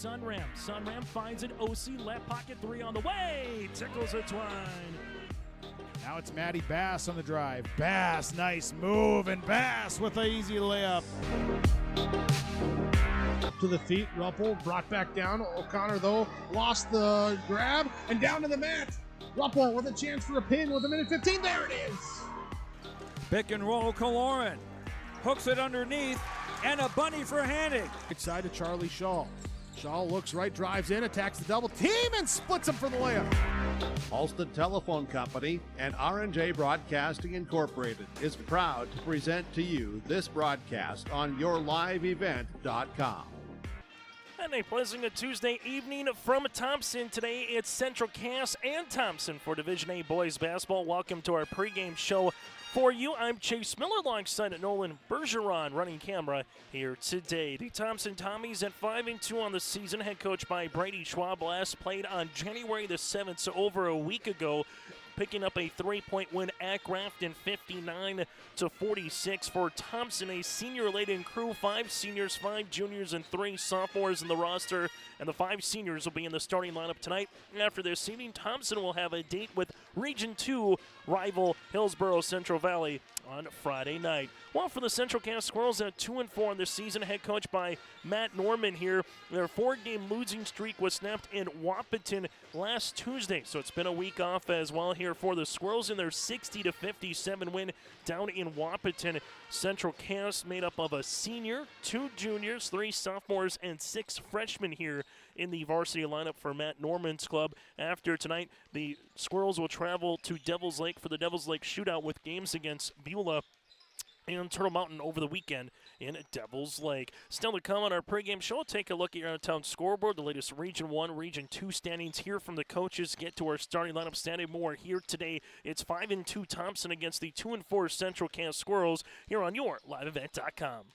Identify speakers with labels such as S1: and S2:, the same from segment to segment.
S1: Sunram. Sunram finds it. OC left pocket three on the way. Tickles a twine.
S2: Now it's Maddie Bass on the drive. Bass, nice move, and Bass with an easy layup.
S3: Up to the feet, Ruppel brought back down. O'Connor, though, lost the grab, and down to the mat. Ruppel with a chance for a pin with a minute 15. There it is.
S4: Pick and roll, Kaloran. Hooks it underneath, and a bunny for Hannig.
S3: Right side to Charlie Shaw. Shaw looks right, drives in, attacks the double team, and splits him for the layup.
S5: Alston Telephone Company and R&J Broadcasting Incorporated is proud to present to you this broadcast on yourliveevent.com.
S1: And a pleasant Tuesday evening from Thompson. Today it's Central Cass and Thompson for Division A Boys Basketball. Welcome to our pregame show for you. I'm Chase Miller alongside Nolan Bergeron running camera here today. The Thompson Tommies at 5-2 on the season, head coach by Brady Schwab. Last played on January the 7th, so over a week ago, picking up a 3-point win at Grafton, 59-46 for Thompson, a senior-laden crew. 5 seniors, 5 juniors, and 3 sophomores in the roster, and the 5 seniors will be in the starting lineup tonight. After this evening, Thompson will have a date with Region 2 rival Hillsborough Central Valley on Friday night. Well, for the Central Cass Squirrels at 2-4 on this season, head coach by Matt Norman here. Their 4-game losing streak was snapped in Wahpeton last Tuesday, so it's been a week off as well here for the Squirrels in their 60-57 win down in Wahpeton. Central Cass made up of a senior, 2 juniors, 3 sophomores, and 6 freshmen here in the varsity lineup for Matt Norman's club. After tonight, the Squirrels will travel to Devil's Lake for the Devil's Lake shootout with games against Beulah and Turtle Mountain over the weekend in Devil's Lake. Still to come on our pregame show, take a look at your out-of-town scoreboard, the latest Region 1, Region 2 standings, hear from the coaches, get to our starting lineup, standing more here today. It's 5-2 Thompson against the 2-4 Central Cass Squirrels here on your liveevent.com.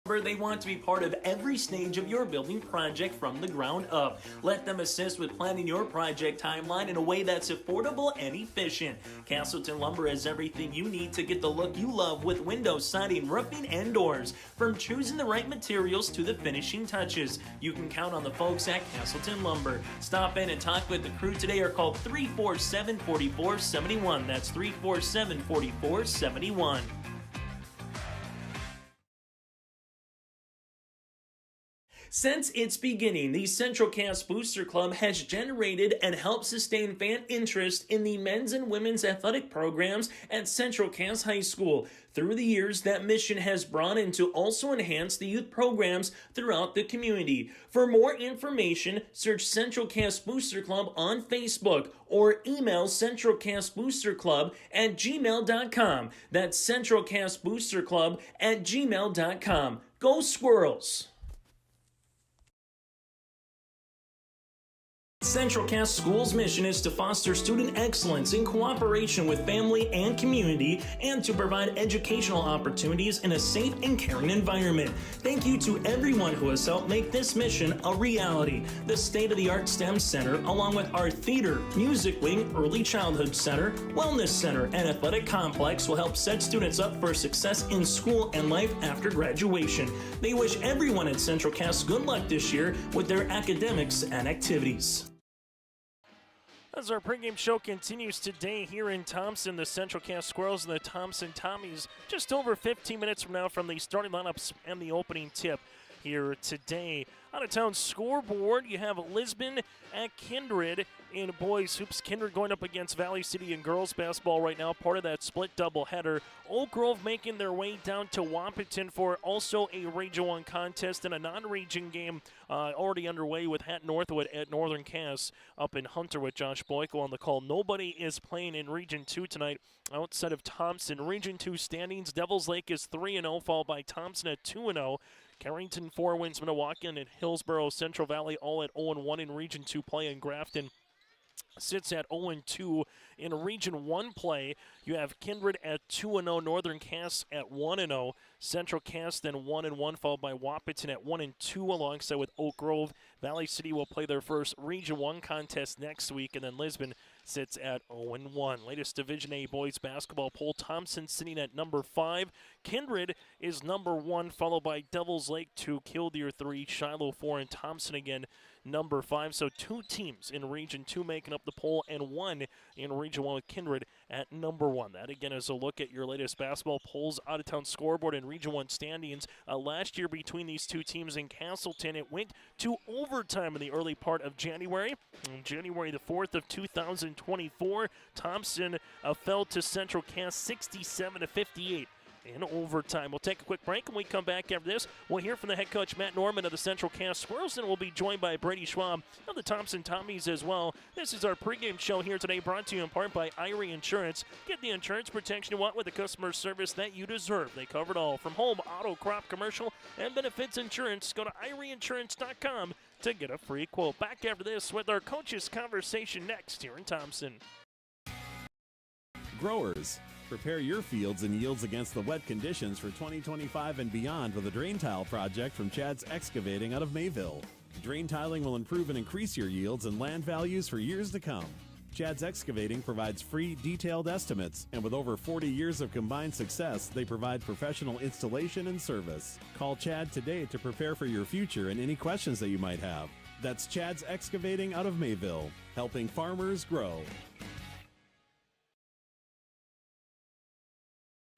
S1: They want to be part of every stage of your building project from the ground up. Let them assist with planning your project timeline in a way that's affordable and efficient. Castleton Lumber has everything you need to get the look you love with windows, siding, roofing, and doors. From choosing the right materials to the finishing touches, you can count on the folks at Castleton Lumber. Stop in and talk with the crew today or call 347-4471. That's 347-4471. Since its beginning, the Central Cass Booster Club has generated and helped sustain fan interest in the men's and women's athletic programs at Central Cass High School. Through the years, that mission has broadened to also enhance the youth programs throughout the community. For more information, search Central Cass Booster Club on Facebook or email centralcassboosterclub@gmail.com. That's centralcassboosterclub@gmail.com. Go Squirrels! Central Cass School's mission is to foster student excellence in cooperation with family and community and to provide educational opportunities in a safe and caring environment. Thank you to everyone who has helped make this mission a reality. The state-of-the-art STEM Center, along with our theater, music wing, early childhood center, wellness center, and athletic complex will help set students up for success in school and life after graduation. They wish everyone at Central Cass good luck this year with their academics and activities. As our pregame show continues today here in Thompson, the Central Cass Squirrels and the Thompson Tommies just over 15 minutes from now from the starting lineups and the opening tip here today. Out-of-town scoreboard, you have Lisbon at Kindred in boys hoops. Kindred going up against Valley City in girls basketball right now, part of that split doubleheader. Oak Grove making their way down to Wahpeton for also a Region 1 contest and a non-region game already underway with Hatton Northwood at Northern Cass up in Hunter with Josh Boyko on the call. Nobody is playing in Region 2 tonight outside of Thompson. Region 2 standings, Devils Lake is 3-0, followed by Thompson at 2-0. Carrington 4 wins, Milwaukee and Hillsborough Central Valley all at 0-1 in Region 2 play, and Grafton sits at 0-2 in Region 1 play. You have Kindred at 2-0, Northern Cass at 1-0, Central Cass then 1-1, followed by Wahpeton at 1-2, alongside with Oak Grove. Valley City will play their first Region 1 contest next week, and then Lisbon sits at 0-1. Latest Division A boys basketball poll, Thompson sitting at number 5, Kindred is number 1, followed by Devils Lake 2, Killdeer 3, Shiloh 4, and Thompson again number 5. So 2 teams in Region 2 making up the poll, and 1 in Region 1 with Kindred at number 1. That again is a look at your latest basketball polls, out-of-town scoreboard, and Region 1 standings. Last year between these 2 teams in Castleton, it went to overtime in the early part of January. On January the 4th of 2024, Thompson fell to Central Cass 67-58. In overtime. We'll take a quick break. When we come back after this, we'll hear from the head coach, Matt Norman, of the Central Cass Squirrels, and we'll be joined by Brady Schwab of the Thompson Tommies as well. This is our pregame show here today, brought to you in part by Irie Insurance. Get the insurance protection you want with the customer service that you deserve. They cover it all, from home, auto, crop, commercial, and benefits insurance. Go to IrieInsurance.com to get a free quote. Back after this with our coaches' conversation next here in Thompson.
S6: Growers, prepare your fields and yields against the wet conditions for 2025 and beyond with a drain tile project from Chad's Excavating out of Mayville. Drain tiling will improve and increase your yields and land values for years to come. Chad's Excavating provides free, detailed estimates, and with over 40 years of combined success, they provide professional installation and service. Call Chad today to prepare for your future and any questions that you might have. That's Chad's Excavating out of Mayville, helping farmers grow.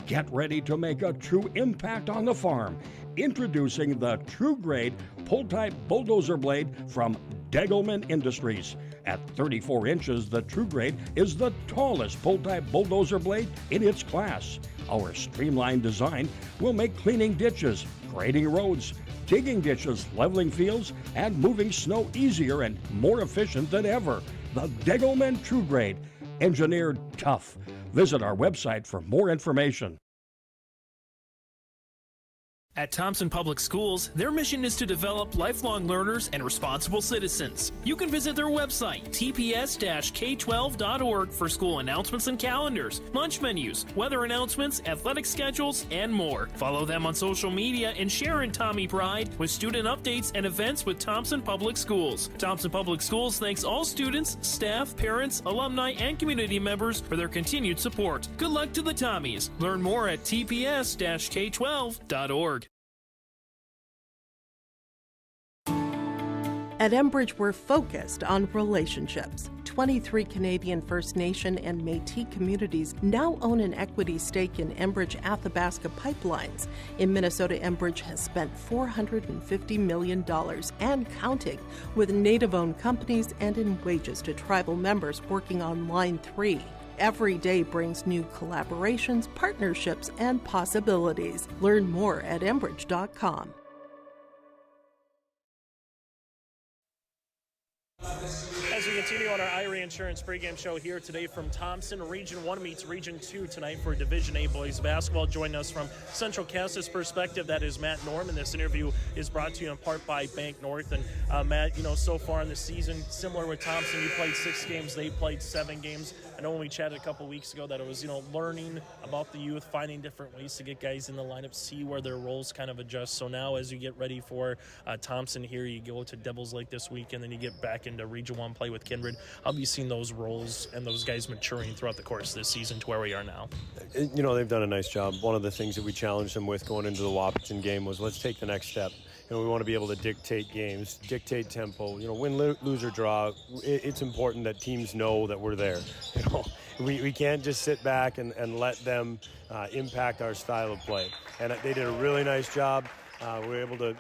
S7: Get ready to make a true impact on the farm. Introducing the True Grade Pull-Type Bulldozer Blade from Degelman Industries. At 34 inches, the True Grade is the tallest pull-type bulldozer blade in its class. Our streamlined design will make cleaning ditches, grading roads, digging ditches, leveling fields, and moving snow easier and more efficient than ever. The Degelman True Grade, engineered tough. Visit our website for more information.
S8: At Thompson Public Schools, their mission is to develop lifelong learners and responsible citizens. You can visit their website, tps-k12.org, for school announcements and calendars, lunch menus, weather announcements, athletic schedules, and more. Follow them on social media and share in Tommy Pride with student updates and events with Thompson Public Schools. Thompson Public Schools thanks all students, staff, parents, alumni, and community members for their continued support. Good luck to the Tommies. Learn more at tps-k12.org.
S9: At Enbridge, we're focused on relationships. 23 Canadian First Nation and Métis communities now own an equity stake in Enbridge Athabasca Pipelines. In Minnesota, Enbridge has spent $450 million and counting, with Native-owned companies and in wages to tribal members working on Line 3. Every day brings new collaborations, partnerships, and possibilities. Learn more at Enbridge.com.
S1: As we continue on our Irie Insurance pregame show here today from Thompson, Region 1 meets Region 2 tonight for Division A boys basketball. Joining us from Central Cass's perspective, that is Matt Norman. This interview is brought to you in part by Bank North. And Matt, so far in the season, similar with Thompson, you played 6 games, they played 7 games. I know when we chatted a couple weeks ago that it was, learning about the youth, finding different ways to get guys in the lineup, see where their roles kind of adjust. So now as you get ready for Thompson here, you go to Devils Lake this week, and then you get back into Region 1 play with Kindred. How have you seen those roles and those guys maturing throughout the course of this season to where we are now?
S10: They've done a nice job. One of the things that we challenged them with going into the Wahpeton game was, let's take the next step. We want to be able to dictate games, dictate tempo. Win, lose, or draw. It's important that teams know that we're there. We can't just sit back and let them impact our style of play. And they did a really nice job. We were able to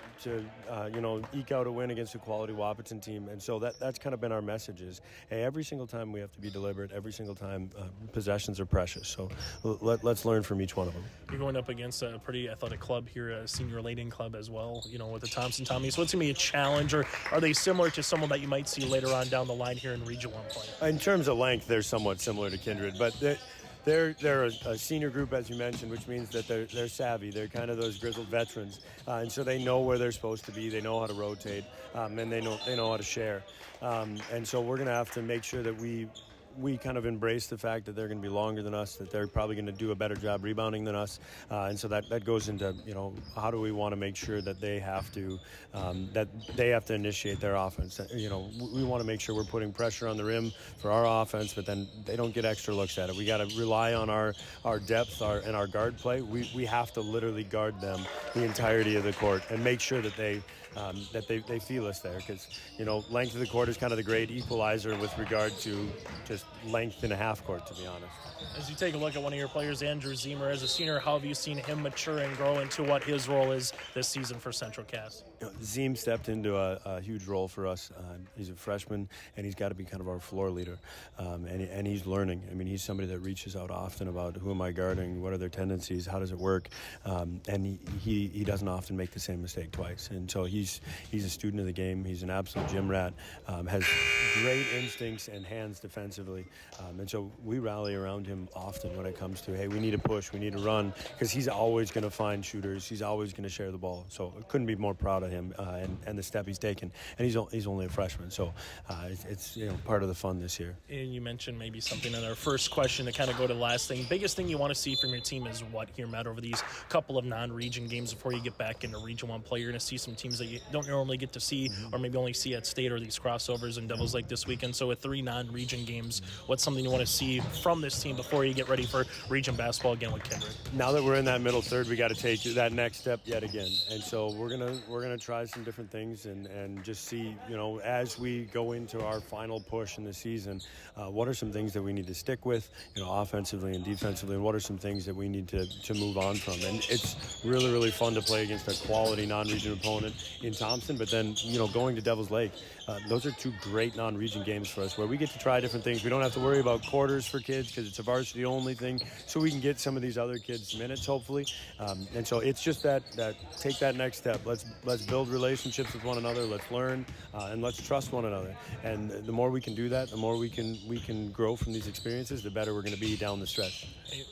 S10: eke out a win against a quality Wahpeton team. And so that's kind of been our message is, hey, every single time we have to be deliberate. Every single time possessions are precious. So let's learn from each one of them.
S1: You're going up against a pretty athletic club here, a senior Layton club as well, with the Thompson Tommies. So what's going to be a challenge, or are they similar to someone that you might see later on down the line here in Region 1 play?
S10: In terms of length, they're somewhat similar to Kindred, but they're a senior group, as you mentioned, which means that they're savvy. They're kind of those grizzled veterans, and so they know where they're supposed to be. They know how to rotate, and they know how to share. And so we're going to have to make sure that we we kind of embrace the fact that they're going to be longer than us, that they're probably going to do a better job rebounding than us, and so that goes into, how do we want to make sure that they have to initiate their offense. We want to make sure we're putting pressure on the rim for our offense, but then they don't get extra looks at it. We got to rely on our depth and our guard play. We have to literally guard them the entirety of the court and make sure that they feel us there, because length of the court is kind of the great equalizer with regard to just length in a half court, to be honest.
S8: As you take a look at one of your players, Andrew Zemer, as a senior, how have you seen him mature and grow into what his role is this season for Central Cass?
S10: Zeem stepped into a huge role for us. He's a freshman, and he's got to be kind of our floor leader, and he's learning. I mean, he's somebody that reaches out often about who am I guarding, what are their tendencies, how does it work, and he doesn't often make the same mistake twice. And so he's a student of the game. He's an absolute gym rat, has great instincts and hands defensively, and so we rally around him often when it comes to, hey, we need to push, we need to run, because he's always going to find shooters, he's always going to share the ball. So I couldn't be more proud of him and the step he's taken, and he's only a freshman, so it's part of the fun this year. And
S8: you mentioned maybe something in our first question to kind of go to the last thing. Biggest thing you want to see from your team is what here, Matt, over these couple of non-region games before you get back into Region 1 play? You're going to see some teams that you don't normally get to see, or maybe only see at state, or these crossovers and Devils like this weekend. So with 3 non-region games, what's something you want to see from this team before you get ready for region basketball again with Kindred?
S10: Now that we're in that middle third, we got to take that next step yet again, and so we're gonna try some different things and just see, as we go into our final push in the season, what are some things that we need to stick with, offensively and defensively, and what are some things that we need to move on from. And it's really, really fun to play against a quality non-region opponent in Thompson, but then going to Devil's Lake, those are 2 great non-region games for us where we get to try different things. We don't have to worry about quarters for kids because it's a varsity only thing, so we can get some of these other kids minutes, hopefully. And so it's just that take that next step. Let's build relationships with one another. Let's learn and let's trust one another. And the more we can do that, the more we can grow from these experiences, the better we're going to be down the stretch.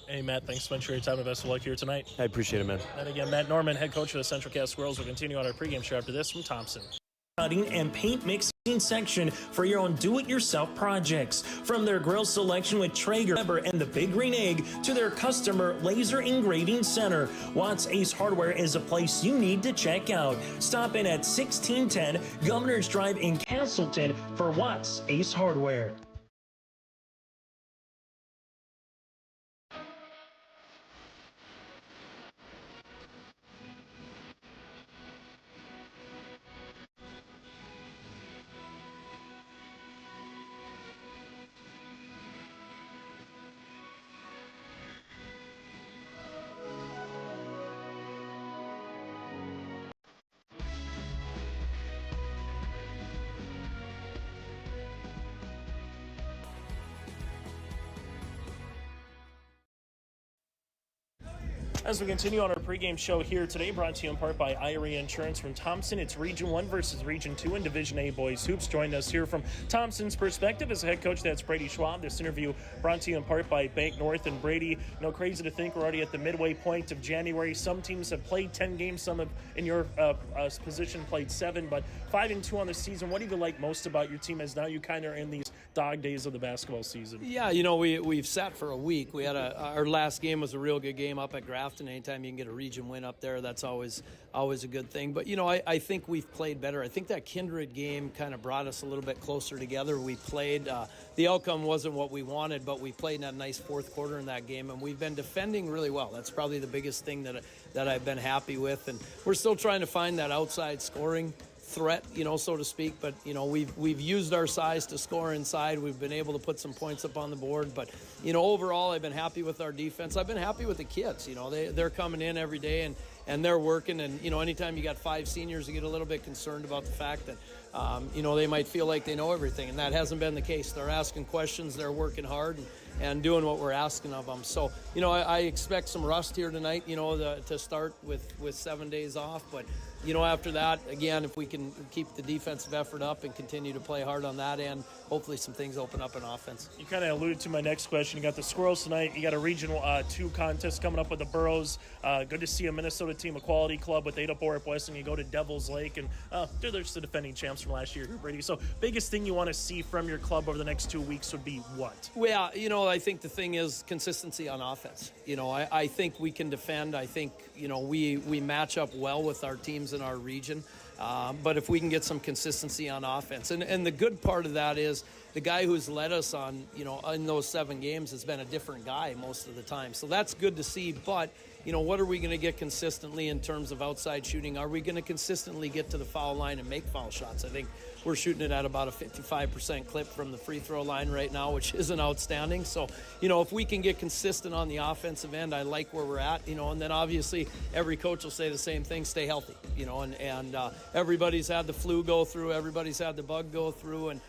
S8: Hey, Matt, thanks so much for your time and best of luck here tonight.
S10: I appreciate it, man.
S8: And again, Matt Norman, head coach of the Central Cass Squirrels, will continue on our pregame show after this from Thompson.
S1: Cutting and paint mixing section for your own do-it-yourself projects. From their grill selection with Traeger, Weber, and the Big Green Egg to their customer laser engraving center, Watts Ace Hardware is a place you need to check out. Stop in at 1610 Governor's Drive in Castleton for Watts Ace Hardware.
S8: As we continue on our pregame show here today, brought to you in part by IRE Insurance from Thompson. It's Region 1 versus Region 2 in Division A Boys Hoops. Joined us here from Thompson's perspective as a head coach, that's Brady Schwab. This interview brought to you in part by Bank North. And Brady, crazy to think we're already at the midway point of January. Some teams have played 10 games, some have, in your position, played 7, but 5-2 on the season. What do you like most about your team as now you kind of are in these dog days of the basketball season?
S11: Yeah, we've sat for a week. We had our last game was a real good game up at Grafton. Anytime you can get a region win up there, that's always a good thing. But, I think we've played better. I think that Kindred game kind of brought us a little bit closer together. We played, the outcome wasn't what we wanted, but we played in that nice fourth quarter in that game, and we've been defending really well. That's probably the biggest thing that I've been happy with. And we're still trying to find that outside scoring threat, so to speak, but we've used our size to score inside. We've been able to put some points up on the board, but overall I've been happy with our defense. I've been happy with the kids. They're coming in every day and they're working, and anytime you got 5 seniors, you get a little bit concerned about the fact that they might feel like they know everything, and that hasn't been the case. They're asking questions, they're working hard and doing what we're asking of them. So I expect some rust here tonight, to start with 7 days off. But, after that, again, if we can keep the defensive effort up and continue to play hard on that end, hopefully some things open up in offense.
S1: You kind of alluded to my next question. You got the Squirrels tonight. You got a Regional 2 contest coming up with the Burros. Good to see a Minnesota team, a quality club with Ada Borup Western. You go to Devil's Lake, and they're just the defending champs from last year here, Brady. So biggest thing you want to see from your club over the next 2 weeks would be what?
S11: Well, I think the thing is consistency on offense. I think we can defend. I think, we match up well with our teams in our region. But if we can get some consistency on offense, and the good part of that is the guy who's led us on, in those 7 games has been a different guy most of the time. So that's good to see. But, what are we going to get consistently in terms of outside shooting? Are we going to consistently get to the foul line and make foul shots? I think we're shooting it at about a 55% clip from the free throw line right now, which isn't outstanding. So, if we can get consistent on the offensive end, I like where we're at, and then obviously every coach will say the same thing, stay healthy, and everybody's had the flu go through, everybody's had the bug go through, and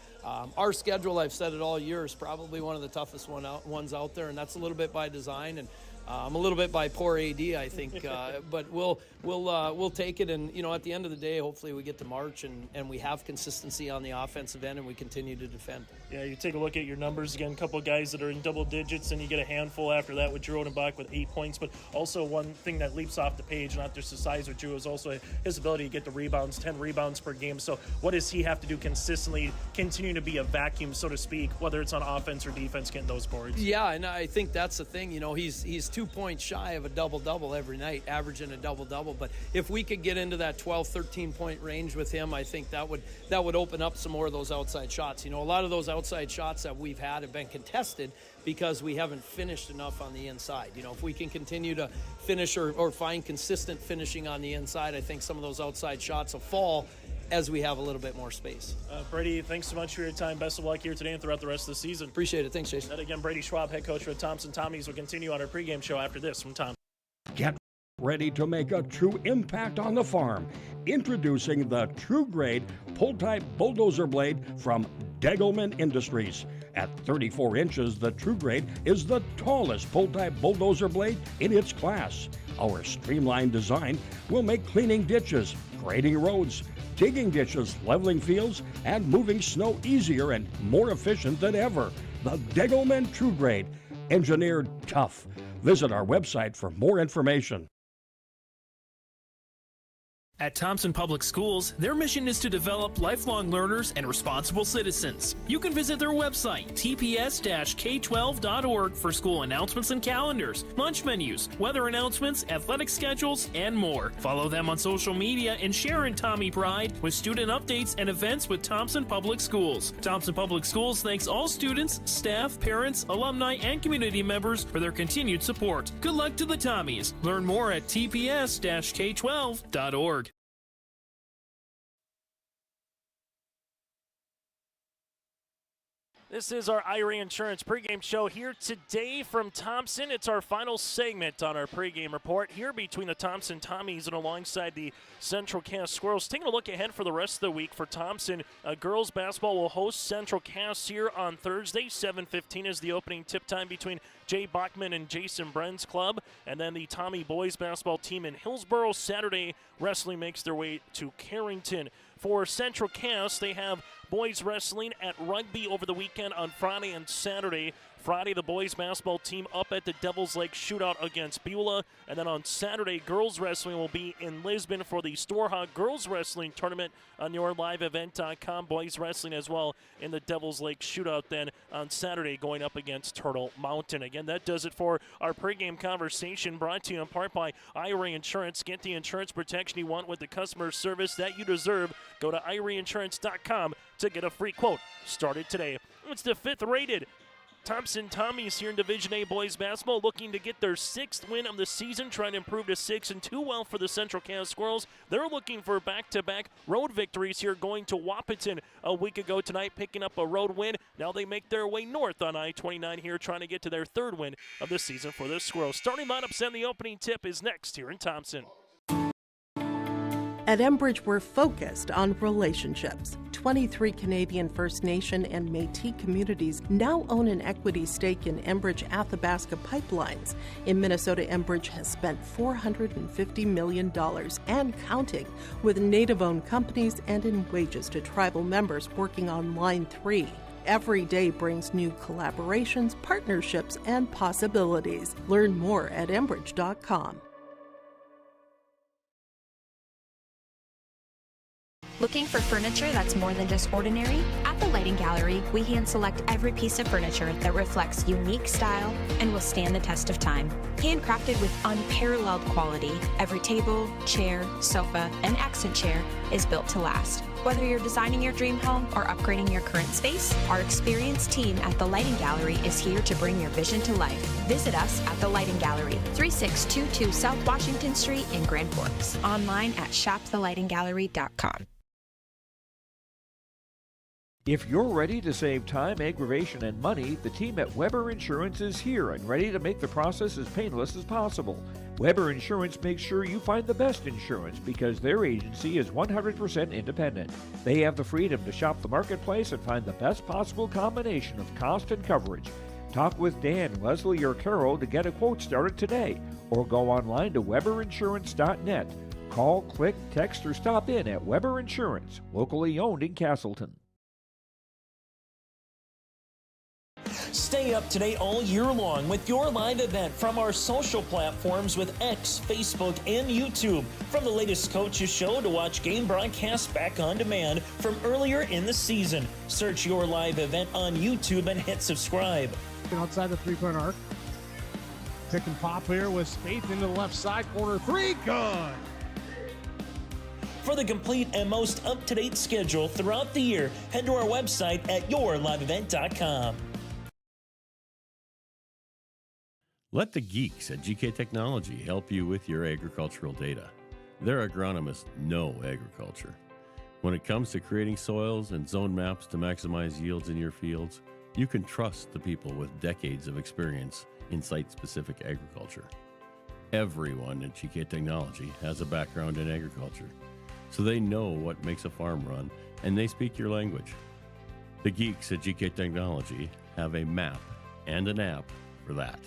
S11: our schedule, I've said it all year, is probably one of the toughest ones out there, and that's a little bit by design, and a little bit by poor AD, I think, but we'll take it, and at the end of the day, hopefully we get to March and we have consistency on the offensive end and we continue to defend.
S1: Yeah, you take a look at your numbers again. A couple of guys that are in double digits, and you get a handful after that with Drew Odenbach with 8 points. But also one thing that leaps off the page, not just the size of Drew, is also his ability to get the rebounds, 10 rebounds per game. So what does he have to do consistently, continue to be a vacuum, so to speak, whether it's on offense or defense, getting those boards?
S11: Yeah, and I think that's the thing. He's 2 points shy of a double-double every night, averaging a double-double. But if we could get into that 12, 13-point range with him, I think that would open up some more of those outside shots. A lot of those outside shots that we've had have been contested because we haven't finished enough on the inside. If we can continue to finish or find consistent finishing on the inside, I think some of those outside shots will fall as we have a little bit more space.
S1: Brady, thanks so much for your time. Best of luck here today and throughout the rest of the season.
S11: Appreciate it. Thanks, Jason.
S1: And again, Brady Schwab, head coach for the Thompson Tommies, will continue on our pregame show after this from Tom.
S7: Get ready to make a true impact on the farm. Introducing the True Grade Pull-Type Bulldozer Blade from Degelman Industries. At 34 inches, the True Grade is the tallest pull-type bulldozer blade in its class. Our streamlined design will make cleaning ditches, grading roads, digging ditches, leveling fields, and moving snow easier and more efficient than ever. The Degelman True Grade, engineered tough. Visit our website for more information.
S8: At Thompson Public Schools, their mission is to develop lifelong learners and responsible citizens. You can visit their website, tps-k12.org, for school announcements and calendars, lunch menus, weather announcements, athletic schedules, and more. Follow them on social media and share in Tommy Pride with student updates and events with Thompson Public Schools. Thompson Public Schools thanks all students, staff, parents, alumni, and community members for their continued support. Good luck to the Tommies. Learn more at tps-k12.org.
S1: This is our IRA Insurance pregame show here today from Thompson. It's our final segment on our pregame report here between the Thompson Tommies and alongside the Central Cass Squirrels. Taking a look ahead for the rest of the week for Thompson, girls basketball will host Central Cass here on Thursday. 7:15 is the opening tip time between Jay Bachman and Jason Bren's club. And then the Tommy boys basketball team in Hillsboro. Saturday, wrestling makes their way to Carrington. For Central Cass, they have boys wrestling at Rugby over the weekend on Friday and Saturday. Friday, the boys basketball team up at the Devil's Lake Shootout against Beulah. And then on Saturday, girls wrestling will be in Lisbon for the Storehawk Girls Wrestling Tournament on yourliveevent.com. Boys wrestling as well in the Devil's Lake Shootout then on Saturday, going up against Turtle Mountain. Again, that does it for our pregame conversation, brought to you in part by IRA Insurance. Get the insurance protection you want with the customer service that you deserve. Go to IRAinsurance.com to get a free quote. Started today. It's the 5th-rated Thompson Tommies here in Division A boys basketball, looking to get their 6th win of the season, trying to improve to 6-2. Well, for the Central Cass Squirrels, they're looking for back-to-back road victories here, going to Wahpeton a week ago tonight, picking up a road win. Now they make their way north on I-29 here, trying to get to their 3rd win of the season for the Squirrels. Starting lineups and the opening tip is next here in Thompson.
S9: At Enbridge, we're focused on relationships. 23 Canadian First Nation and Métis communities now own an equity stake in Enbridge-Athabasca pipelines. In Minnesota, Enbridge has spent $450 million and counting with Native-owned companies and in wages to tribal members working on Line 3. Every day brings new collaborations, partnerships, and possibilities. Learn more at Enbridge.com.
S12: Looking for furniture that's more than just ordinary? At the Lighting Gallery, we hand-select every piece of furniture that reflects unique style and will stand the test of time. Handcrafted with unparalleled quality, every table, chair, sofa, and accent chair is built to last. Whether you're designing your dream home or upgrading your current space, our experienced team at the Lighting Gallery is here to bring your vision to life. Visit us at the Lighting Gallery, 3622 South Washington Street in Grand Forks. Online at shopthelightinggallery.com.
S13: If you're ready to save time, aggravation, and money, the team at Weber Insurance is here and ready to make the process as painless as possible. Weber Insurance makes sure you find the best insurance because their agency is 100% independent. They have the freedom to shop the marketplace and find the best possible combination of cost and coverage. Talk with Dan, Leslie, or Carol to get a quote started today, or go online to weberinsurance.net. Call, click, text, or stop in at Weber Insurance, locally owned in Castleton.
S1: Stay up to date all year long with your live event from our social platforms with X, Facebook, and YouTube. From the latest coaches show to watch game broadcasts back on demand from earlier in the season. Search your live event on YouTube and hit subscribe.
S3: Outside the three-point arc. Pick and pop here with Spaeth into the left side corner. Three, good.
S1: For the complete and most up-to-date schedule throughout the year, head to our website at yourliveevent.com.
S6: Let the geeks at GK Technology help you with your agricultural data. Their agronomists know agriculture. When it comes to creating soils and zone maps to maximize yields in your fields, you can trust the people with decades of experience in site-specific agriculture. Everyone at GK Technology has a background in agriculture, so they know what makes a farm run, and they speak your language. The geeks at GK Technology have a map and an app for that.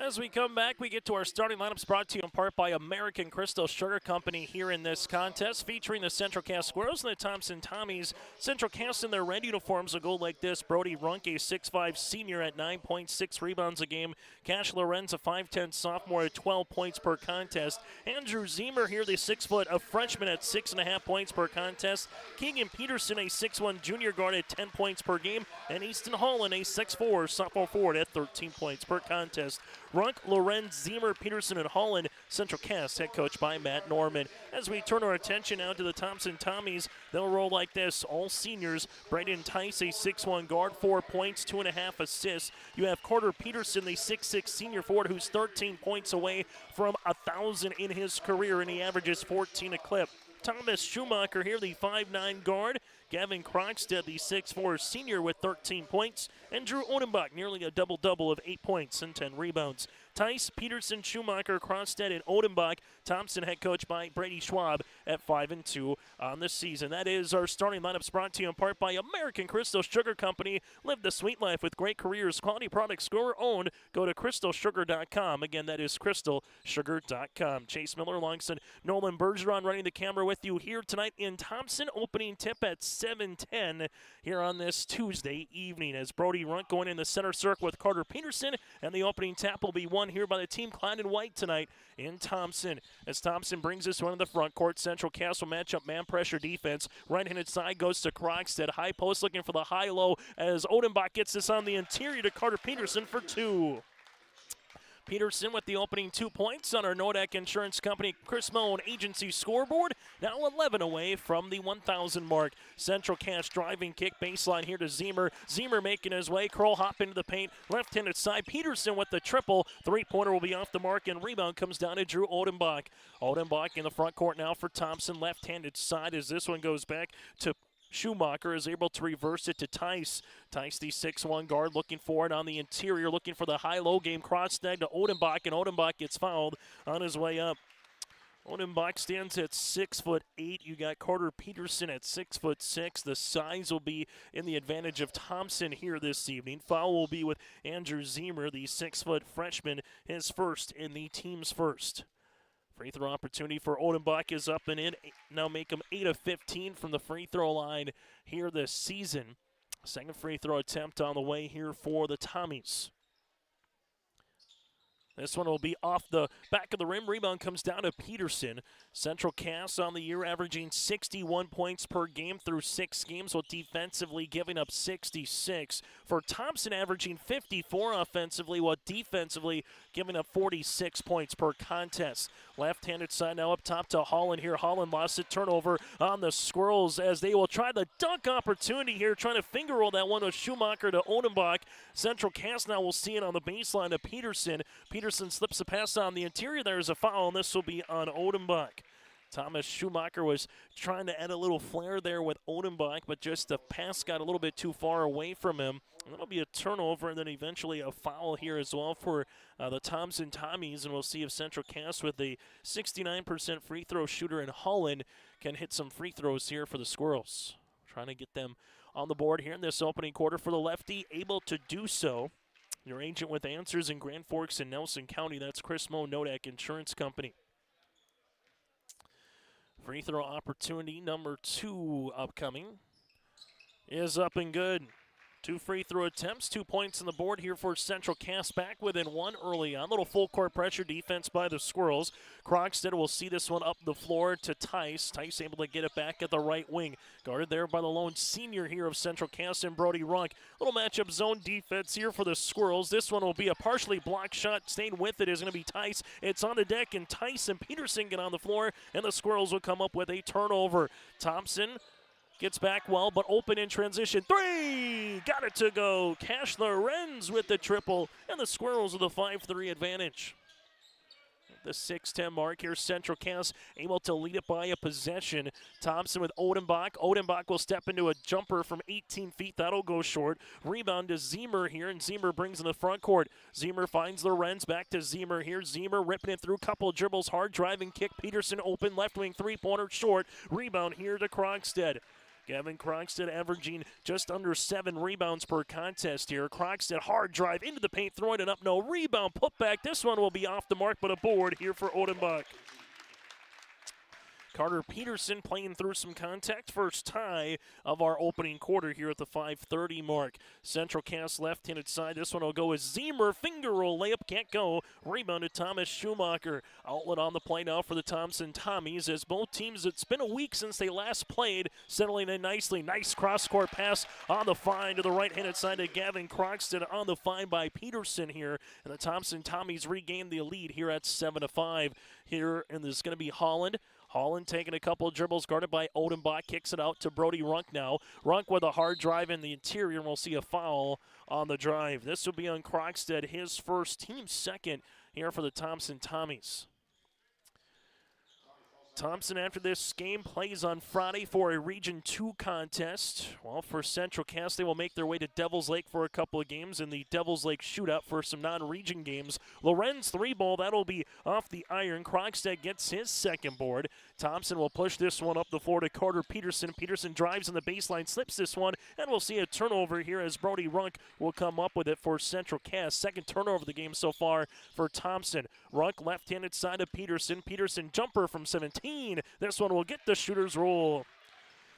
S8: As we come back, we get to our starting lineups brought to you in part by American Crystal Sugar Company here in this contest, featuring the Central Cass Squirrels and the Thompson Tommies. Central Cass in their red uniforms will go like this. Brody Runk, a 6'5 senior at 9.6 rebounds a game. Cash Lorenz, a 5'10 sophomore at 12 points per contest. Andrew Zemer here, the 6 foot, a freshman at 6.5 points per contest. Keegan Peterson, a 6'1 junior guard at 10 points per game. And Easton Holland, a 6'4 sophomore forward at 13 points per contest. Runk, Lorenz, Zemer, Peterson, and Holland. Central Cass, head coach by Matt Norman. As we turn our attention now to the Thompson Tommies, they'll roll like this. All seniors. Braden Tice, a 6'1 guard, 4 points, 2.5 assists. You have Carter Peterson, the 6'6 senior forward, who's 13 points away from 1,000 in his career, and he averages 14 a clip. Thomas Schumacher here, the 5'9 guard. Gavin Krogstad, the 6'4 senior with 13 points. And Drew Odenbach, nearly a double-double of 8 points and 10 rebounds. Tice, Peterson, Schumacher, Krogstad, and Odenbach. Thompson head coach by Brady Schwab at 5-2 on the season. That is our starting lineups brought to you in part by American Crystal Sugar Company. Live the sweet life with great careers, quality products, grower-owned. Go to crystalsugar.com. Again, that is crystalsugar.com. Chase Miller alongside Nolan Bergeron running the camera with you here tonight in Thompson. Opening tip at 7:10 here on this Tuesday evening as Brody Runt going in the center circle with Carter Peterson, and the opening tap will be won here by the team clad in white tonight in Thompson. As Thompson brings this one to the front court, Central Cass will match up man pressure defense. Right-handed side goes to Krogstad. High post looking for the high-low as Odenbach gets this on the interior to Carter Peterson for 2. Peterson with the opening 2 points on our Nodak Insurance Company Chris Moan Agency scoreboard. Now 11 away from the 1,000 mark. Central Cass driving kick baseline here to Zemer. Zemer making his way. Curl hop into the paint. Left-handed side. Peterson with the triple. Three-pointer will be off the mark, and rebound comes down to Drew Odenbach. Odenbach in the front court now for Thompson. Left-handed side as this one goes back to Schumacher is able to reverse it to Tice. Tice, the 6'1 guard, looking for it on the interior, looking for the high-low game. Cross snag to Odenbach, and Odenbach gets fouled on his way up.
S1: Odenbach stands at 6'8". You got Carter Peterson at 6'6". The size will be in the advantage of Thompson here this evening. Foul will be with Andrew Zemer, the 6-foot freshman, his first in the team's first. Free throw opportunity for Odenbach is up and in. Now make them 8 of 15 from the free throw line here this season. Second free throw attempt on the way here for the Tommies. This one will be off the back of the rim. Rebound comes down to Peterson. Central Cass on the year averaging 61 points per game through 6 games, while defensively giving up 66. For Thompson, averaging 54 offensively, while defensively giving up 46 points per contest. Left-handed side now up top to Holland here. Holland lost a turnover on the Squirrels as they will try the dunk opportunity here, trying to finger roll that one with Schumacher to Odenbach. Central Cass now will see it on the baseline to Peterson. Peterson slips a pass on the interior. There's a foul, and this will be on Odenbach. Thomas Schumacher was trying to add a little flair there with Odenbach, but just the pass got a little bit too far away from him. And that'll be a turnover and then eventually a foul here as well for the Thompson Tommies. And we'll see if Central Cass, with a 69% free throw shooter in Holland, can hit some free throws here for the Squirrels. Trying to get them on the board here in this opening quarter for the lefty, able to do so. Your agent with answers in Grand Forks and Nelson County, that's Chris Moe, Nodak Insurance Company. Free throw opportunity number 2 upcoming is up and good. 2 free throw attempts, 2 points on the board here for Central Cass, back within 1 early on. Little full court pressure defense by the Squirrels. Krogstad will see this one up the floor to Tice. Tice able to get it back at the right wing. Guarded there by the lone senior here of Central Cass and Brody Runk. Little matchup zone defense here for the Squirrels. This one will be a partially blocked shot. Staying with it is going to be Tice. It's on the deck, and Tice and Peterson get on the floor, and the Squirrels will come up with a turnover. Thompson gets back well, but open in transition. 3! Got it to go. Cash Lorenz with the triple, and the Squirrels with a 5-3 advantage. At the 6:10 mark here, Central Cass able to lead it by a possession. Thompson with Odenbach. Odenbach will step into a jumper from 18 feet. That'll go short. Rebound to Zemer here, and Zemer brings in the front court. Zemer finds Lorenz. Back to Zemer here. Zemer ripping it through. Couple dribbles. Hard driving kick. Peterson open. Left wing three-pointer short. Rebound here to Krogstad. Gavin Krogstad averaging just under 7 rebounds per contest here. Krogstad hard drive into the paint, throwing it up. No rebound, put back. This one will be off the mark, but a board here for Odenbach. Carter Peterson playing through some contact. First tie of our opening quarter here at the 5:30 mark. Central Cass left-handed side. This one will go as Zemer. Finger roll layup. Can't go. Rebound to Thomas Schumacher. Outlet on the play now for the Thompson Tommies as both teams, it's been a week since they last played, settling in nicely. Nice cross-court pass on the find to the right-handed side to Gavin Krogstad on the find by Peterson here. And the Thompson Tommies regain the lead here at 7-5 here. And there's going to be Holland. Holland taking a couple of dribbles, guarded by Odenbach, kicks it out to Brody Runk now. Runk with a hard drive in the interior, and we'll see a foul on the drive. This will be on Krogstad, his first, team second here for the Thompson Tommies. Thompson, after this game, plays on Friday for a Region 2 contest. Well, for Central Cass, they will make their way to Devils Lake for a couple of games in the Devils Lake shootout for some non-region games. Lorenz 3-ball, that'll be off the iron. Krogstad gets his second board. Thompson will push this one up the floor to Carter Peterson. Peterson drives in the baseline, slips this one, and we'll see a turnover here as Brody Runk will come up with it for Central Cass. Second turnover of the game so far for Thompson. Runk left-handed side of Peterson. Peterson jumper from 17. This one will get the shooter's roll.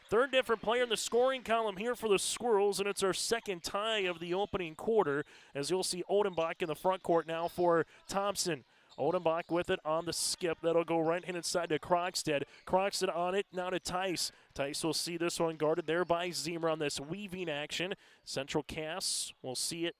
S1: Third different player in the scoring column here for the Squirrels, and it's our second tie of the opening quarter, as you'll see Odenbach in the front court now for Thompson. Odenbach with it on the skip. That'll go right-handed side to Krogstad. Krogstad on it, now to Tice. Tice will see this one guarded there by Zemer on this weaving action. Central Cass will see it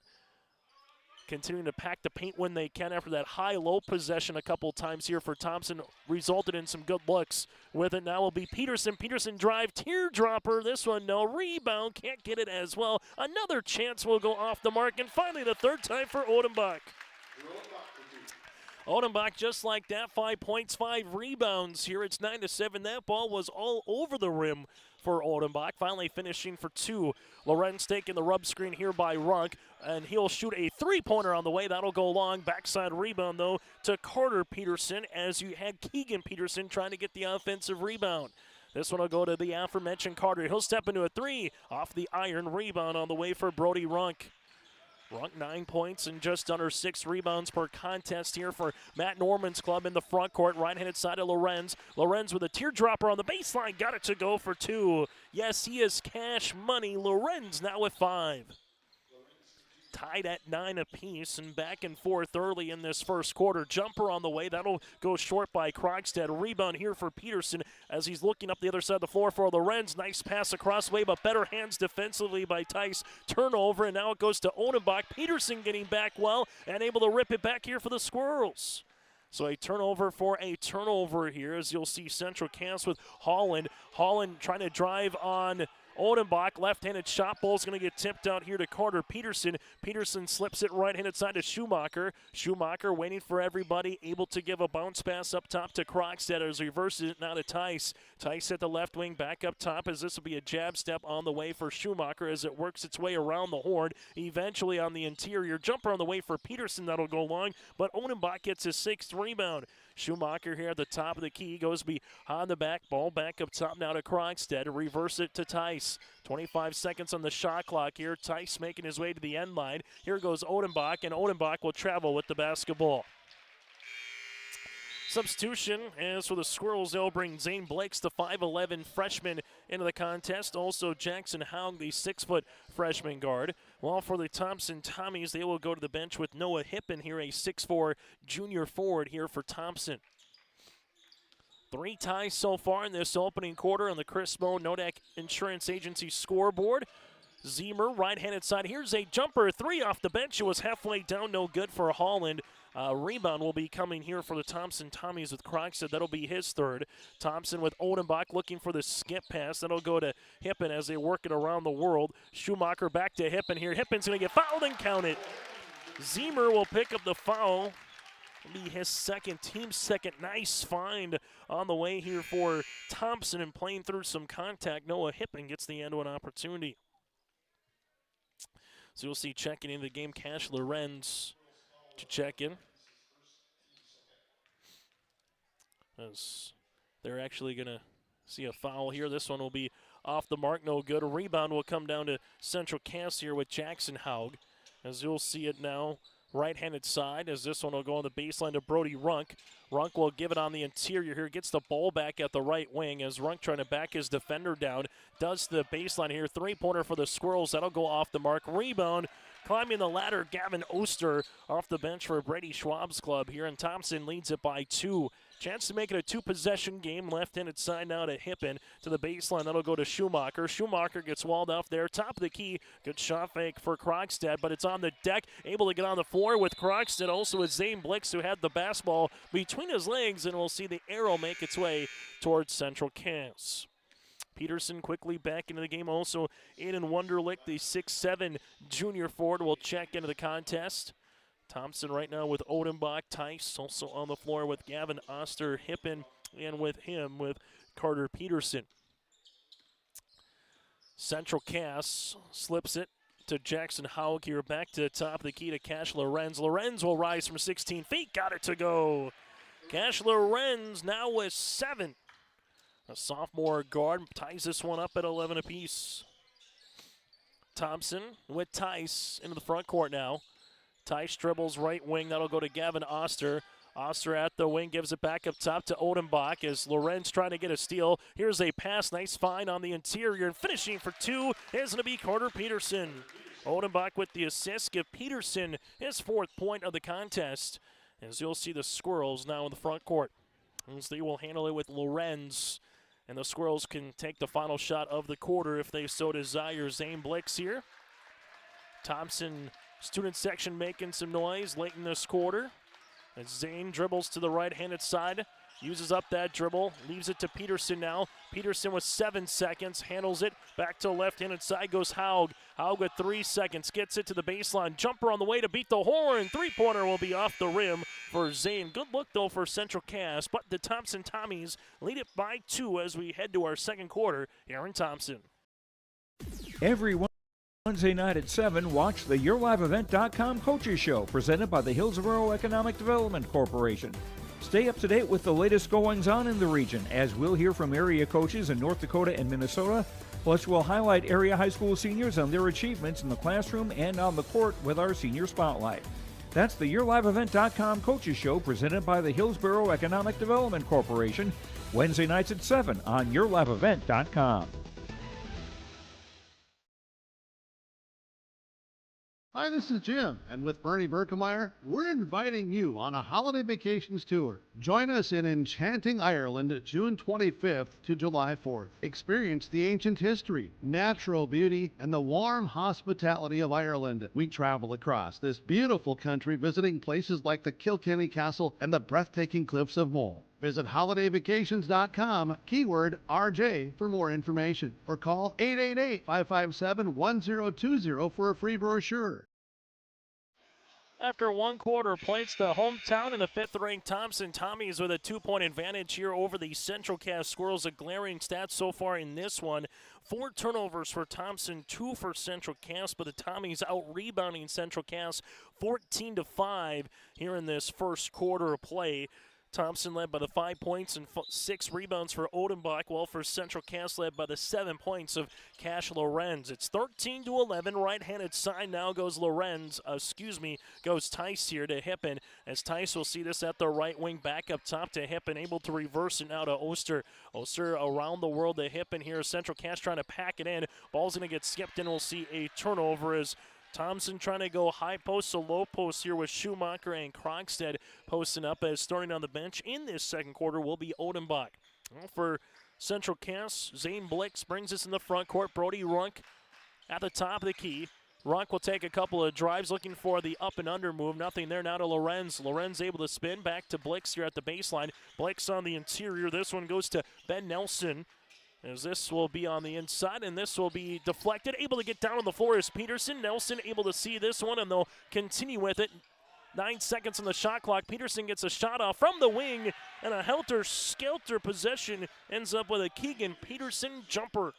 S1: continuing to pack the paint when they can after that high-low possession a couple times here for Thompson. Resulted in some good looks with it. Now will be Peterson. Peterson drive, teardropper. This one, no. Rebound, can't get it as well. Another chance will go off the mark. And finally, the third time for Odenbach.
S8: Odenbach just like that, 5 points, 5 rebounds here. It's 9-7. That ball was all over the rim for Odenbach, finally finishing for 2. Lorenz taking the rub screen here by Runk, and he'll shoot a three-pointer on the way. That'll go long. Backside rebound, though, to Carter Peterson, as you had Keegan Peterson trying to get the offensive rebound. This one will go to the aforementioned Carter. He'll step into a 3 off the iron. Rebound on the way for Brody Runk. Runk 9 points and just under 6 rebounds per contest here for Matt Norman's club in the front court. Right-handed side of Lorenz. Lorenz with a teardropper on the baseline. Got it to go for 2. Yes, he is cash money. Lorenz now with 5. Tied at 9 apiece and back and forth early in this first quarter. Jumper on the way. That'll go short by Krogstad. Rebound here for Peterson as he's looking up the other side of the floor for Lorenz. Nice pass across way, but better hands defensively by Tice. Turnover, and now it goes to Odenbach. Peterson getting back well and able to rip it back here for the Squirrels. So a turnover for a turnover here, as you'll see Central Cass with Holland. Holland trying to drive on Odenbach. Left-handed shot ball is going to get tipped out here to Carter Peterson. Peterson slips it right-handed side to Schumacher. Schumacher waiting for everybody, able to give a bounce pass up top to Krogstad as he reverses it now to Tice. Tice at the left wing, back up top, as this will be a jab step on the way for Schumacher as it works its way around the horn. Eventually on the interior, jumper on the way for Peterson. That'll go long, but Odenbach gets his 6th rebound. Schumacher here at the top of the key, goes behind the back, ball back up top now to Krogstad. Reverse it to Tice. 25 seconds on the shot clock here. Tice making his way to the end line. Here goes Odenbach, and Odenbach will travel with the basketball. Substitution, as for the Squirrels, they'll bring Zane Blakes, the 5'11 freshman, into the contest. Also Jackson Haug, the 6-foot freshman guard. While for the Thompson Tommies, they will go to the bench with Noah Hippen here, a 6'4 junior forward here for Thompson. 3 ties so far in this opening quarter on the Chris Moe Nodak Insurance Agency scoreboard. Zemer, right-handed side. Here's a jumper 3 off the bench. It was halfway down, no good for Holland. Rebound will be coming here for the Thompson Tommies with Krogstad. That'll be his 3rd. Thompson with Odenbach looking for the skip pass. That'll go to Hippen as they work it around the world. Schumacher back to Hippen here. Hippen's going to get fouled and count it. Zemer will pick up the foul. It'll be his 2nd, team's 2nd. Nice find on the way here for Thompson, and playing through some contact. Noah Hippen gets the end one opportunity. So you'll see checking into the game, Cash Lorenz to check in. As they're actually going to see a foul here. This one will be off the mark, no good. A rebound will come down to Central Cass here with Jackson Haug. As you'll see it now, right-handed side, as this one will go on the baseline to Brody Runk. Runk will give it on the interior here, gets the ball back at the right wing as Runk trying to back his defender down. Does the baseline here, 3-pointer for the Squirrels. That'll go off the mark. Rebound, climbing the ladder, Gavin Oster off the bench for Brady Schwab's club here, and Thompson leads it by 2. Chance to make it a 2-possession game. Left-handed side now to Hippen to the baseline. That'll go to Schumacher. Schumacher gets walled off there. Top of the key. Good shot fake for Krogstad, but it's on the deck. Able to get on the floor with Krogstad. Also with Zane Blix, who had the basketball between his legs, and we'll see the arrow make its way towards Central Cass. Peterson quickly back into the game. Also, Aiden Wunderlich, the 6'7 junior forward, will check into the contest. Thompson right now with Odenbach. Tice also on the floor with Gavin Oster, Hippen, and with him with Carter Peterson. Central Cass slips it to Jackson Haug here. Back to the top of the key to Cash Lorenz. Lorenz will rise from 16 feet. Got it to go. Cash Lorenz now with 7. A sophomore guard ties this one up at 11 apiece. Thompson with Tice into the front court now. Tice dribbles right wing. That'll go to Gavin Oster. Oster at the wing, gives it back up top to Odenbach as Lorenz trying to get a steal. Here's a pass, nice find on the interior, and finishing for 2 is going to be Carter Peterson. Odenbach with the assist, give Peterson his 4th point of the contest. As you'll see the Squirrels now in the front court. As they will handle it with Lorenz. And the Squirrels can take the final shot of the quarter if they so desire. Zane Blix here. Thompson student section making some noise late in this quarter. As Zane dribbles to the right-handed side. uses up that dribble, leaves it to Peterson now. Peterson with 7 seconds, handles it, back to the left-handed side goes Haug. Haug with 3 seconds, gets it to the baseline. Jumper on the way to beat the horn. Three-pointer will be off the rim for Zane. Good look, though, for Central Cass, but the Thompson Tommies lead it by 2 as we head to our second quarter here in Thompson.
S13: Every Wednesday night at 7, watch the YourLiveEvent.com Coaches Show, presented by the Hillsborough Economic Development Corporation. Stay up to date with the latest goings-on in the region, as we'll hear from area coaches in North Dakota and Minnesota. Plus, we'll highlight area high school seniors and their achievements in the classroom and on the court with our Senior Spotlight. That's the YourLiveEvent.com Coaches Show, presented by the Hillsborough Economic Development Corporation, Wednesday nights at 7 on YourLiveEvent.com.
S5: Hi, this is Jim, and with Bernie Berkemeyer, we're inviting you on a holiday vacations tour. Join us in enchanting Ireland June 25th to July 4th. Experience the ancient history, natural beauty, and the warm hospitality of Ireland. We travel across this beautiful country, visiting places like the Kilkenny Castle and the breathtaking cliffs of Moll. Visit holidayvacations.com, keyword RJ, for more information, or call 888-557-1020 for a free brochure.
S8: After one quarter, plays the hometown in the 5th-ranked Thompson Tommies with a 2-point advantage here over the Central Cass Squirrels. A glaring stat so far in this one. 4 turnovers for Thompson, 2 for Central Cass, but the Tommies out-rebounding Central Cass 14-5 here in this first quarter of play. Thompson led by the 5 points and 6 rebounds for Odenbach, while for Central Cass led by the 7 points of Cash Lorenz. It's 13-11, right-handed side now goes goes Tice here to Hippen, as Tice will see this at the right wing, back up top to Hippen, able to reverse it now to Oster. Oster around the world to Hippen here. Central Cass trying to pack it in. Ball's going to get skipped in. We'll see a turnover as Thompson trying to go high post to low post here with Schumacher and Krogstad posting up, as starting on the bench in this second quarter will be Odenbach. Well, for Central Cass, Zane Blix brings us in the front court. Brody Runk at the top of the key. Runk will take a couple of drives looking for the up and under move. Nothing there now to Lorenz. Lorenz able to spin back to Blix here at the baseline. Blix on the interior. This one goes to Ben Nelson, as this will be on the inside, and this will be deflected. Able to get down on the floor is Peterson. Nelson able to see this one, and they'll continue with it. 9 seconds on the shot clock. Peterson gets a shot off from the wing, and a helter-skelter possession ends up with a Keegan Peterson jumper.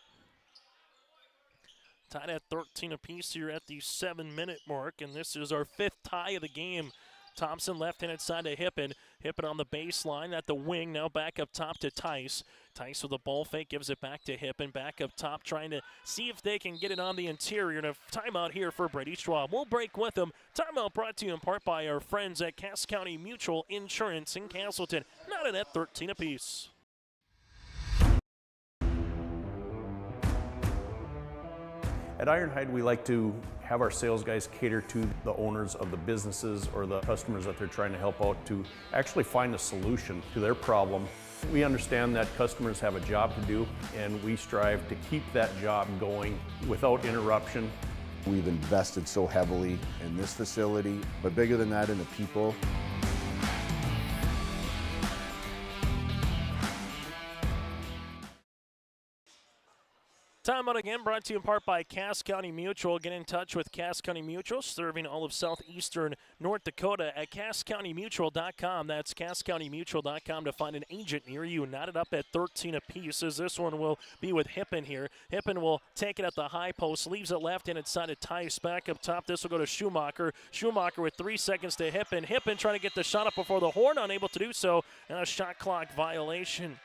S8: Tied at 13 apiece here at the 7-minute mark, and this is our 5th tie of the game. Thompson left-handed side to Hippen. Hippen on the baseline at the wing. Now back up top to Tice. Tice with a ball fake, gives it back to Hippen. Back up top, trying to see if they can get it on the interior. And a timeout here for Brady Schwab. We'll break with them. Timeout brought to you in part by our friends at Cass County Mutual Insurance in Castleton. Not at 13 apiece.
S14: At Ironhide, we like to have our sales guys cater to the owners of the businesses or the customers that they're trying to help out to actually find a solution to their problem. We understand that customers have a job to do, and we strive to keep that job going without interruption.
S15: We've invested so heavily in this facility, but bigger than that, in the people.
S8: Timeout again, brought to you in part by Cass County Mutual. Get in touch with Cass County Mutual, serving all of southeastern North Dakota at CassCountyMutual.com. That's CassCountyMutual.com to find an agent near you. Knotted up at 13 apiece, as this one will be with Hippen here. Hippen will take it at the high post, leaves it left-handed side of Tice. Back up top, this will go to Schumacher. Schumacher with 3 seconds to Hippen. Hippen trying to get the shot up before the horn, unable to do so, and a shot clock violation.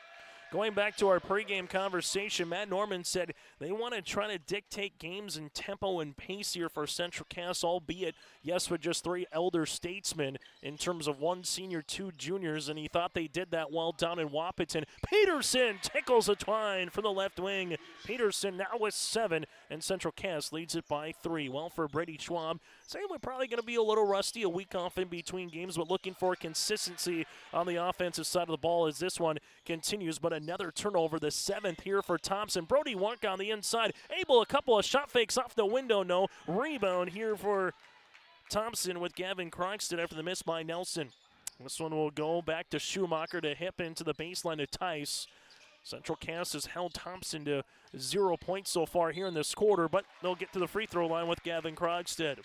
S8: Going back to our pregame conversation, Matt Norman said they want to try to dictate games in tempo and pace here for Central Cass, albeit, yes, with just 3 elder statesmen in terms of 1 senior, 2 juniors, and he thought they did that well down in Wahpeton. Peterson tickles a twine from the left wing. Peterson now with 7, and Central Cass leads it by 3. Well, for Brady Schwab, saying we're probably going to be a little rusty, a week off in between games, but looking for consistency on the offensive side of the ball as this one continues. But another turnover, the 7th here for Thompson. Brody Wonk on the inside, able a couple of shot fakes off the window, no. Rebound here for Thompson with Gavin Krogstad after the miss by Nelson.
S1: This one will go back to Schumacher to hip into the baseline to Tice. Central Cass has held Thompson to 0 points so far here in this quarter, but they'll get to the free throw line with Gavin Krogstad.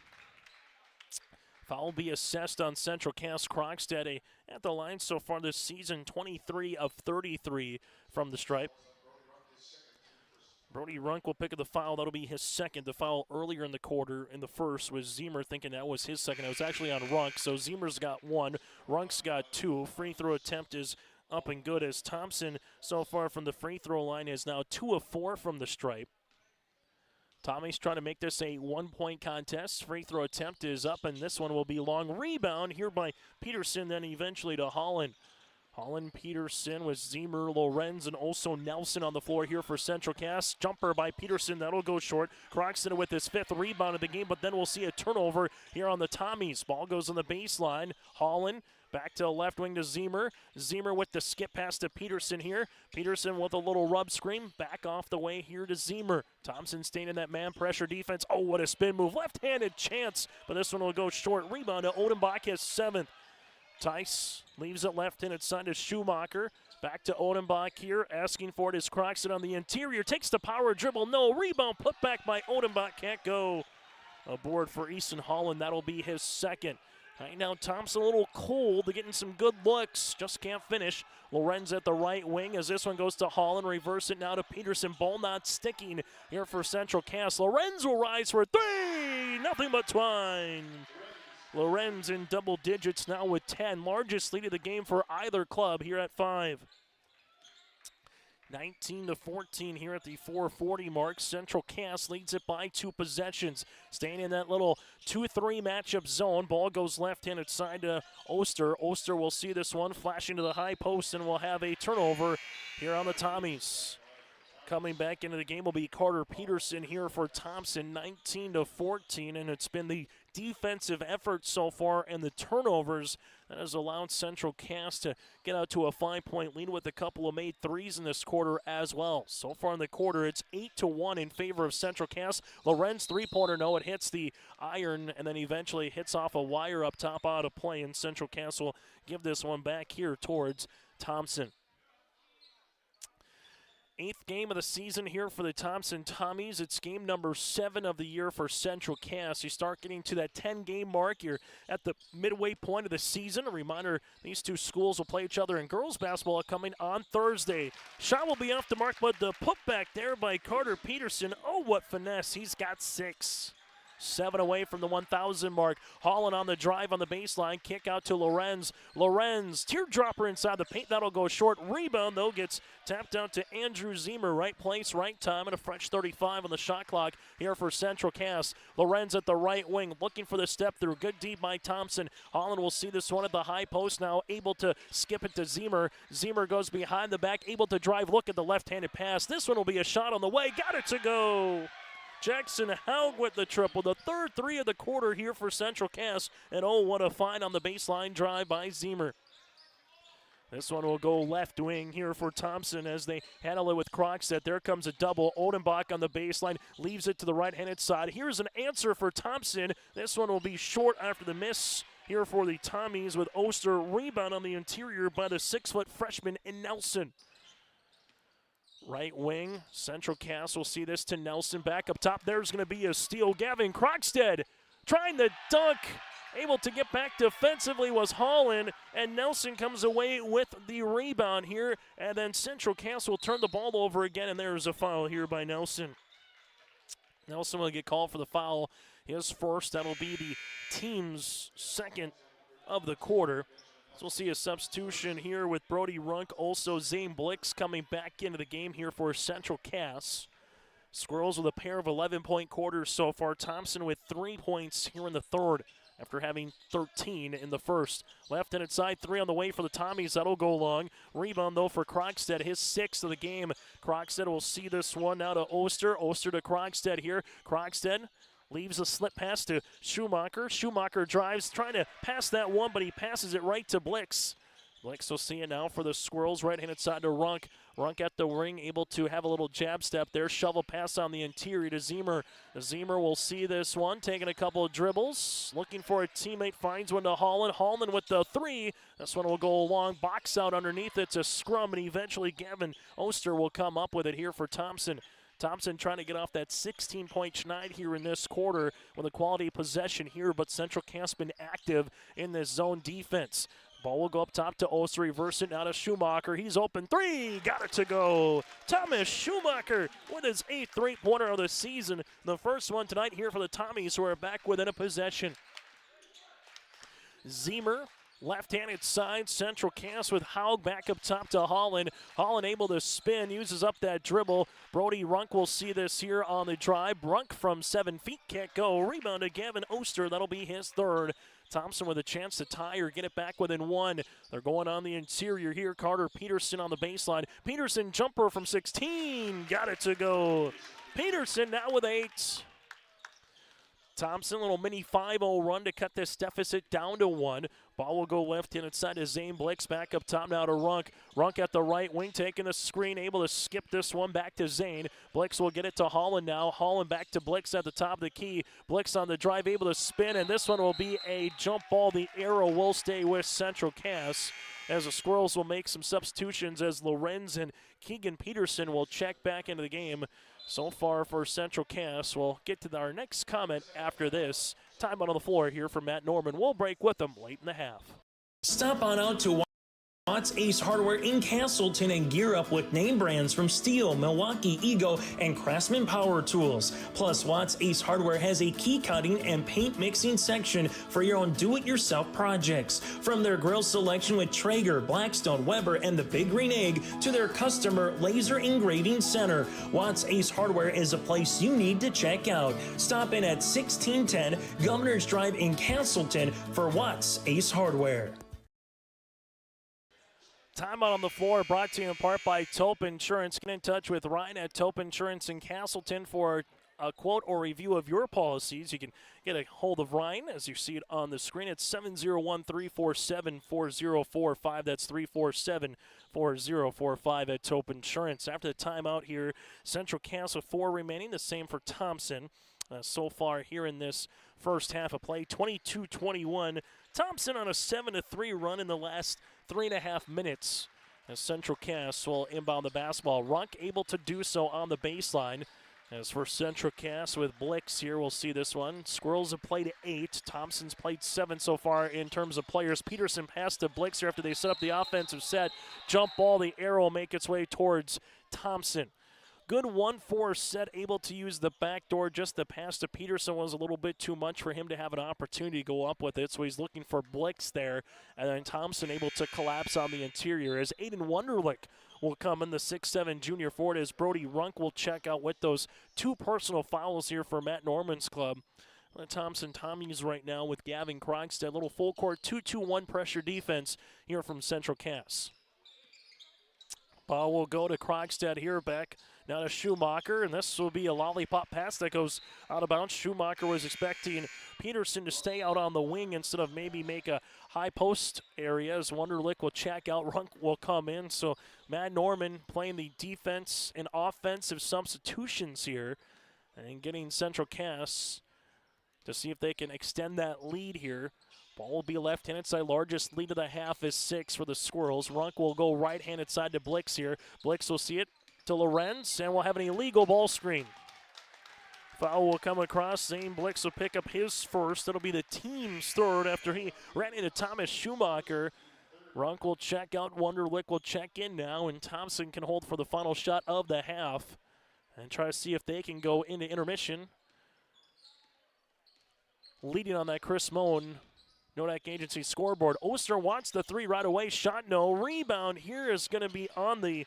S1: Foul will be assessed on Central Cass. Krogstad at the line so far this season, 23 of 33 from the stripe. Brody Runk will pick up the foul. That'll be his second. The foul earlier in the quarter, in the first, was Zemer thinking that was his second. It was actually on Runk, so Zemer's got 1. Runk's got 2. Free throw attempt is up and good as Thompson so far from the free throw line is now 2 of 4 from the stripe. Tommy's trying to make this a 1-point contest. Free throw attempt is up, and this one will be long. Rebound here by Peterson, then eventually to Holland. Holland, Peterson with Zemer, Lorenz, and also Nelson on the floor here for Central Cass. Jumper by Peterson, that'll go short. Croxton with his 5th rebound of the game, but then we'll see a turnover here on the Tommies. Ball goes on the baseline. Holland back to the left wing to Zemer. Zemer with the skip pass to Peterson here. Peterson with a little rub screen. Back off the way here to Zemer. Thompson staying in that man pressure defense. Oh, what a spin move. Left-handed chance, but this one will go short. Rebound to Odenbach, his 7th. Tice leaves it left-handed side to Schumacher. Back to Odenbach here. Asking for it is Croxton on the interior. Takes the power dribble. No. Rebound put back by Odenbach. Can't go. A board for Easton Holland. That'll be his 2nd. Right now, Thompson a little cold. They're getting some good looks. Just can't finish. Lorenz at the right wing as this one goes to Holland. Reverse it now to Peterson. Ball not sticking here for Central Cass. Lorenz will rise for 3. Nothing but twine. Lorenz in double digits now with 10. Largest lead of the game for either club here at 5. 19-14 here at the 4:40 mark. Central Cass leads it by 2 possessions. Staying in that little 2-3 matchup zone. Ball goes left-handed side to Oster. Oster will see this one flashing to the high post and will have a turnover here on the Tommies. Coming back into the game will be Carter Peterson here for Thompson, 19-14, and it's been the defensive effort so far and the turnovers that has allowed Central Cass to get out to a 5-point lead with a couple of made threes in this quarter as well. So far in the quarter, it's 8-1 in favor of Central Cass. Lorenz three-pointer, no, it hits the iron and then eventually hits off a wire up top out of play, and Central Cass will give this one back here towards Thompson. 8th game of the season here for the Thompson Tommies. It's game number 7 of the year for Central Cass. You start getting to that 10-game mark. You're at the midway point of the season. A reminder, these two schools will play each other in girls basketball coming on Thursday. Shot will be off the mark, but the putback there by Carter Peterson. Oh, what finesse. He's got 6. 7 away from the 1,000 mark. Holland on the drive on the baseline. Kick out to Lorenz. Lorenz, teardropper inside the paint. That'll go short. Rebound, though, gets tapped out to Andrew Zemer. Right place, right time, and a fresh 35 on the shot clock here for Central Cass. Lorenz at the right wing, looking for the step through. Good deep by Thompson. Holland will see this one at the high post now, able to skip it to Zemer. Zemer goes behind the back, able to drive. Look at the left-handed pass. This one will be a shot on the way. Got it to go. Jackson Haug with the triple, the 3rd 3 of the quarter here for Central Cass. And oh, what a find on the baseline drive by Zemer. This one will go left wing here for Thompson as they handle it with Krogstad. There comes a double. Odenbach on the baseline, leaves it to the right-handed side. Here's an answer for Thompson. This one will be short after the miss here for the Tommies with Oster. Rebound on the interior by the 6-foot freshman in Nelson. Right wing, Central Cass will see this to Nelson. Back up top, there's going to be a steal. Gavin Krogstad trying to dunk. Able to get back defensively was Holland, and Nelson comes away with the rebound here. And then Central Cass will turn the ball over again, and there's a foul here by Nelson. Nelson will get called for the foul. His first, that'll be the team's 2nd of the quarter. So we'll see a substitution here with Brody Runk. Also, Zane Blix coming back into the game here for Central Cass. Squirrels with a pair of 11-point quarters so far. Thompson with 3 points here in the 3rd after having 13 in the 1st. Left-handed side 3 on the way for the Tommies. That'll go long. Rebound, though, for Krogstad, his 6th of the game. Krogstad will see this one now to Oster. Oster to Krogstad here. Krogstad leaves a slip pass to Schumacher. Schumacher drives, trying to pass that one, but he passes it right to Blix. Blix will see it now for the Squirrels. Right-handed side to Runk.
S8: Runk at the ring, able to have a little jab step there. Shovel pass on the interior to Zemer. Zemer will see this one, taking a couple of dribbles. Looking for a teammate, finds one to Holland. Holland with the three. This one will go long, box out underneath. It's a scrum, and eventually Gavin Oster will come up with it here for Thompson. Thompson trying to get off that 16-point schneid here in this quarter with a quality possession here, but Central Cass been active in this zone defense. Ball will go up top to Oster, reverse it now to Schumacher. He's open three, got it to go. Thomas Schumacher with his 8th three-pointer of the season. The first one tonight here for the Tommies, who are back within a possession. Zemer, left-handed side, Central Cass with Haug back up top to Holland. Holland able to spin, uses up that dribble. Brody Runk will see this here on the drive. Runk from 7 feet can't go. Rebound to Gavin Oster, that'll be his third. Thompson with a chance to tie or get it back within one. They're going on the interior here. Carter Peterson on the baseline. Peterson jumper from 16. Got it to go. Peterson now with 8. Thompson, little mini 5-0 run to cut this deficit down to 1. Ball will go left in inside to Zane Blix. Back up top now to Runk. Runk at the right wing, taking the screen, able to skip this one back to Zane. Blix will get it to Holland now. Holland back to Blix at the top of the key. Blix on the drive, able to spin, and this one will be a jump ball. The arrow will stay with Central Cass, as the Squirrels will make some substitutions as Lorenz and Keegan Peterson will check back into the game. So far for Central Cass. We'll get to our next comment after this. Time out on the floor here for Matt Norman. We'll break with them late in the half.
S1: Stop on out to Watts Ace Hardware in Castleton and gear up with name brands from Steel, Milwaukee, Ego, and Craftsman Power Tools. Plus, Watts Ace Hardware has a key cutting and paint mixing section for your own do-it-yourself projects. From their grill selection with Traeger, Blackstone, Weber, and the Big Green Egg to their customer laser engraving center, Watts Ace Hardware is a place you need to check out. Stop in at 1610 Governor's Drive in Castleton for Watts Ace Hardware.
S8: Time out on the floor, brought to you in part by Taupe Insurance. Get in touch with Ryan at Taupe Insurance in Castleton for a quote or review of your policies. You can get a hold of Ryan as you see it on the screen. It's 701-347-4045. That's 347-4045 at Taupe Insurance. After the timeout here, Central Cass with 4 remaining. The same for Thompson. So far here in this first half of play, 22-21. Thompson on a 7-3 run in the last 3.5 minutes. As Central Cass will inbound the basketball. Runk able to do so on the baseline. As for Central Cass with Blix here, we'll see this one. Squirrels have played 8. Thompson's played 7 so far in terms of players. Peterson passed to Blix here after they set up the offensive set. Jump ball, the arrow make its way towards Thompson. Good 1-4 set, able to use the back door. Just the pass to Peterson was a little bit too much for him to have an opportunity to go up with it, so he's looking for Blix there. And then Thompson able to collapse on the interior as Aiden Wunderlich will come in, the 6'7 junior forward, as Brody Runk will check out with those 2 personal fouls here for Matt Norman's club. Thompson Tommies right now with Gavin Krogstad. Little full court 2-2-1 pressure defense here from Central Cass. Ball will go to Krogstad here, back now to Schumacher, and this will be a lollipop pass that goes out of bounds. Schumacher was expecting Peterson to stay out on the wing instead of maybe make a high post area, as Wunderlich will check out. Runk will come in, so Matt Norman playing the defense and offensive substitutions here and getting Central Cass to see if they can extend that lead here. Ball will be left-handed side. Largest lead of the half is 6 for the Squirrels. Runk will go right-handed side to Blix here. Blix will see it to Lorenz, and we'll have an illegal ball screen. Foul will come across. Zane Blix will pick up his first. That'll be the team's third after he ran into Thomas Schumacher. Runk will check out. Wunderlich will check in now, and Thompson can hold for the final shot of the half and try to see if they can go into intermission. Leading on that Chris Moen Nodak Agency scoreboard. Oster wants the 3 right away. Shot no. Rebound here is going to be on the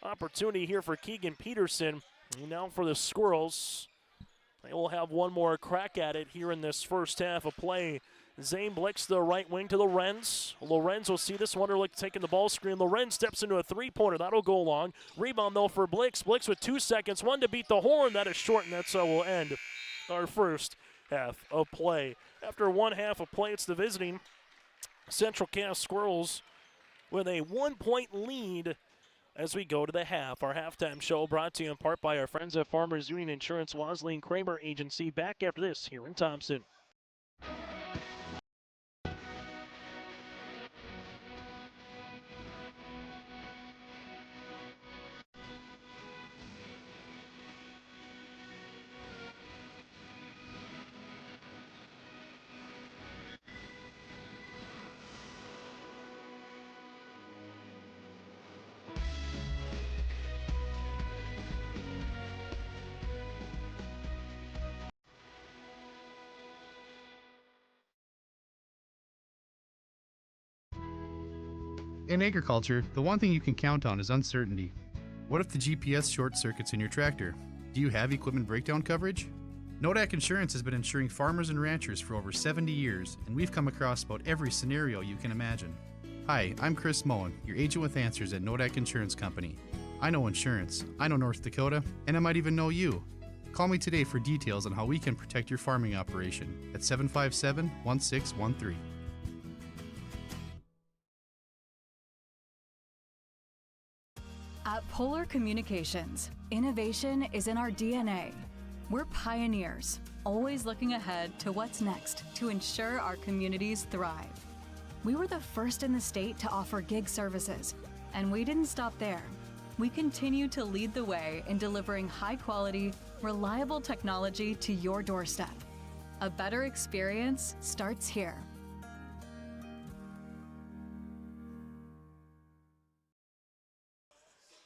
S8: opportunity here for Keegan Peterson. And now for the Squirrels. They will have one more crack at it here in this first half of play. Zane Blix, the right wing to Lorenz. Lorenz will see this. Wunderlich taking the ball screen. Lorenz steps into a 3-pointer. That'll go long. Rebound, though, for Blix. Blix with 2 seconds. 1 to beat the horn. That is short, and that's how we'll end our first half of play. After 1 half of play, it's the visiting Central Cass Squirrels with a 1-point lead
S1: as we go to the half. Our halftime show brought to you in part by our friends at Farmers Union Insurance, Wasley and Kramer Agency. Back after this here in Thompson.
S16: In agriculture, the one thing you can count on is uncertainty. What if the GPS short circuits in your tractor? Do you have equipment breakdown coverage? Nodak Insurance has been insuring farmers and ranchers for over 70 years, and we've come across about every scenario you can imagine. Hi, I'm Chris Moen, your agent with answers at Nodak Insurance Company. I know insurance, I know North Dakota, and I might even know you. Call me today for details on how we can protect your farming operation at 757-1613.
S17: At Polar Communications, innovation is in our DNA. We're pioneers, always looking ahead to what's next to ensure our communities thrive. We were the first in the state to offer gig services, and we didn't stop there. We continue to lead the way in delivering high-quality, reliable technology to your doorstep. A better experience starts here.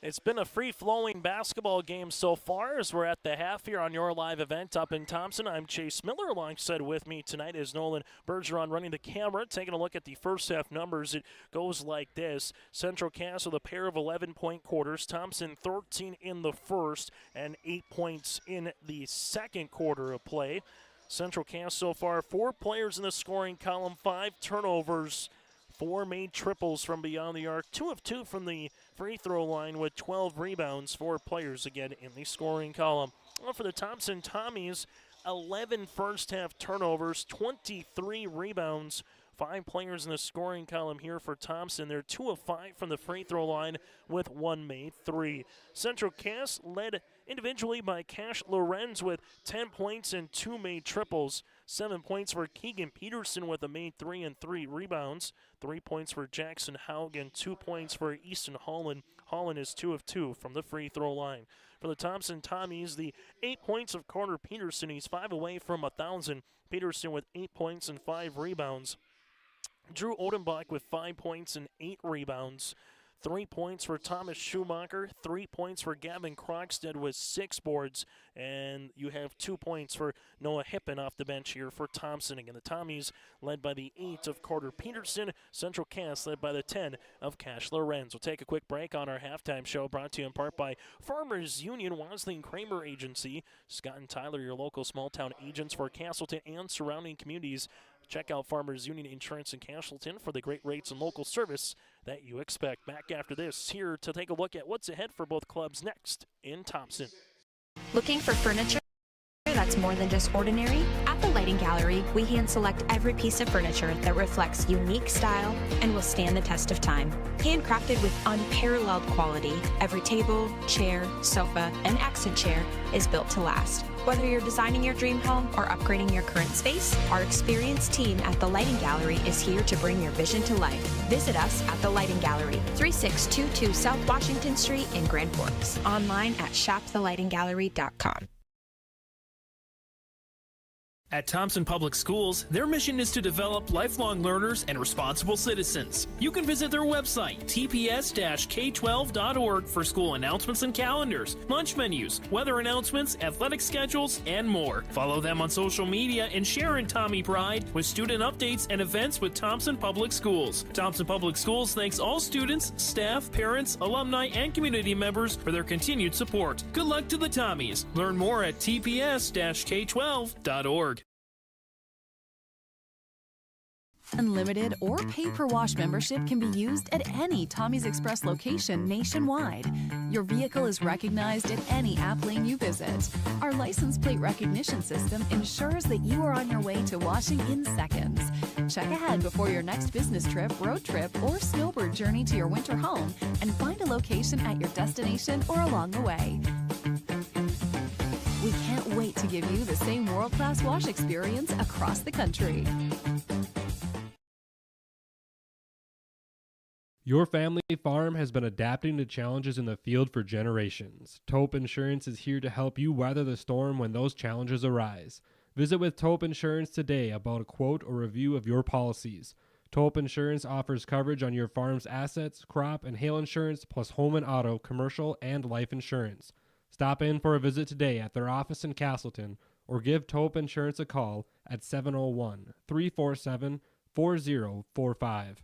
S1: It's been a free-flowing basketball game so far as we're at the half here on your live event up in Thompson. I'm Chase Miller. Alongside with me tonight is Nolan Bergeron running the camera. Taking a look at the first half numbers, it goes like this. Central Cass with a pair of 11-point quarters. Thompson 13 in the first and 8 points in the second quarter of play. Central Cass so far 4 players in the scoring column, 5 turnovers. 4 made triples from beyond the arc, 2 of 2 from the free throw line with 12 rebounds. 4 players again in the scoring column. Well, for the Thompson Tommies, 11 first half turnovers, 23 rebounds. 5 players in the scoring column here for Thompson. They're 2 of 5 from the free throw line with 1 made 3. Central Cass led individually by Cash Lorenz with 10 points and 2 made triples. 7 points for Keegan Peterson with a made 3 and 3 rebounds. 3 points for Jackson Haug and 2 points for Easton Holland. Holland is 2 of 2 from the free throw line. For the Thompson Tommies, the 8 points of Carter Peterson. He's 5 away from 1,000. Peterson with 8 points and 5 rebounds. Drew Odenbach with 5 points and 8 rebounds. 3 points for Thomas Schumacher, 3 points for Gavin Krogstad with 6 boards, and you have 2 points for Noah Hippen off the bench here for Thompson. Again, the Tommies led by the 8 of Carter Peterson, Central Cass led by the 10 of Cash Lorenz. We'll take a quick break on our halftime show, brought to you in part by Farmers Union, Wasley and Kramer Agency. Scott and Tyler, your local small-town agents for Castleton and surrounding communities. Check out Farmers Union Insurance in Castleton for the great rates and local service that you expect. Back after this, here to take a look at what's ahead for both clubs next in Thompson.
S12: Looking for furniture that's more than just ordinary? At the Lighting Gallery, we hand select every piece of furniture that reflects unique style and will stand the test of time. Handcrafted with unparalleled quality, every table, chair, sofa, and accent chair is built to last. Whether you're designing your dream home or upgrading your current space, our experienced team at the Lighting Gallery is here to bring your vision to life. Visit us at the Lighting Gallery, 3622 South Washington Street in Grand Forks. Online at shopthelightinggallery.com.
S8: At Thompson Public Schools, their mission is to develop lifelong learners and responsible citizens. You can visit their website, tps-k12.org, for school announcements and calendars, lunch menus, weather announcements, athletic schedules, and more. Follow them on social media and share in Tommy Pride with student updates and events with Thompson Public Schools. Thompson Public Schools thanks all students, staff, parents, alumni, and community members for their continued support. Good luck to the Tommies. Learn more at tps-k12.org.
S17: Unlimited or pay-per-wash membership can be used at any Tommy's Express location nationwide. Your vehicle is recognized at any app lane you visit. Our license plate recognition system ensures that you are on your way to washing in seconds. Check ahead before your next business trip, road trip, or snowbird journey to your winter home and find a location at your destination or along the way. We can't wait to give you the same world-class wash experience across the country.
S18: Your family farm has been adapting to challenges in the field for generations. Taupe Insurance is here to help you weather the storm when those challenges arise. Visit with Taupe Insurance today about a quote or review of your policies. Taupe Insurance offers coverage on your farm's assets, crop, and hail insurance, plus home and auto, commercial, and life insurance. Stop in for a visit today at their office in Castleton or give Taupe Insurance a call at 701-347-4045.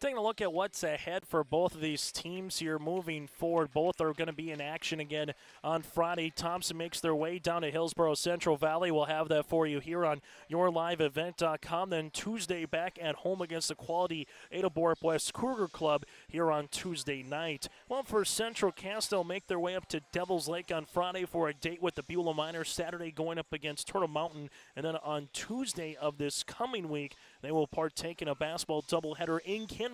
S1: Taking a look at what's ahead for both of these teams here moving forward. Both are going to be in action again on Friday. Thompson makes their way down to Hillsborough Central Valley. We'll have that for you here on yourliveevent.com. Then Tuesday back at home against the quality Ada-Borup West Cougar Club here on Tuesday night. Well, for Central Cass, they'll make their way up to Devil's Lake on Friday for a date with the Beulah Miners. Saturday going up against Turtle Mountain. And then on Tuesday of this coming week, they will partake in a basketball doubleheader in Kindred.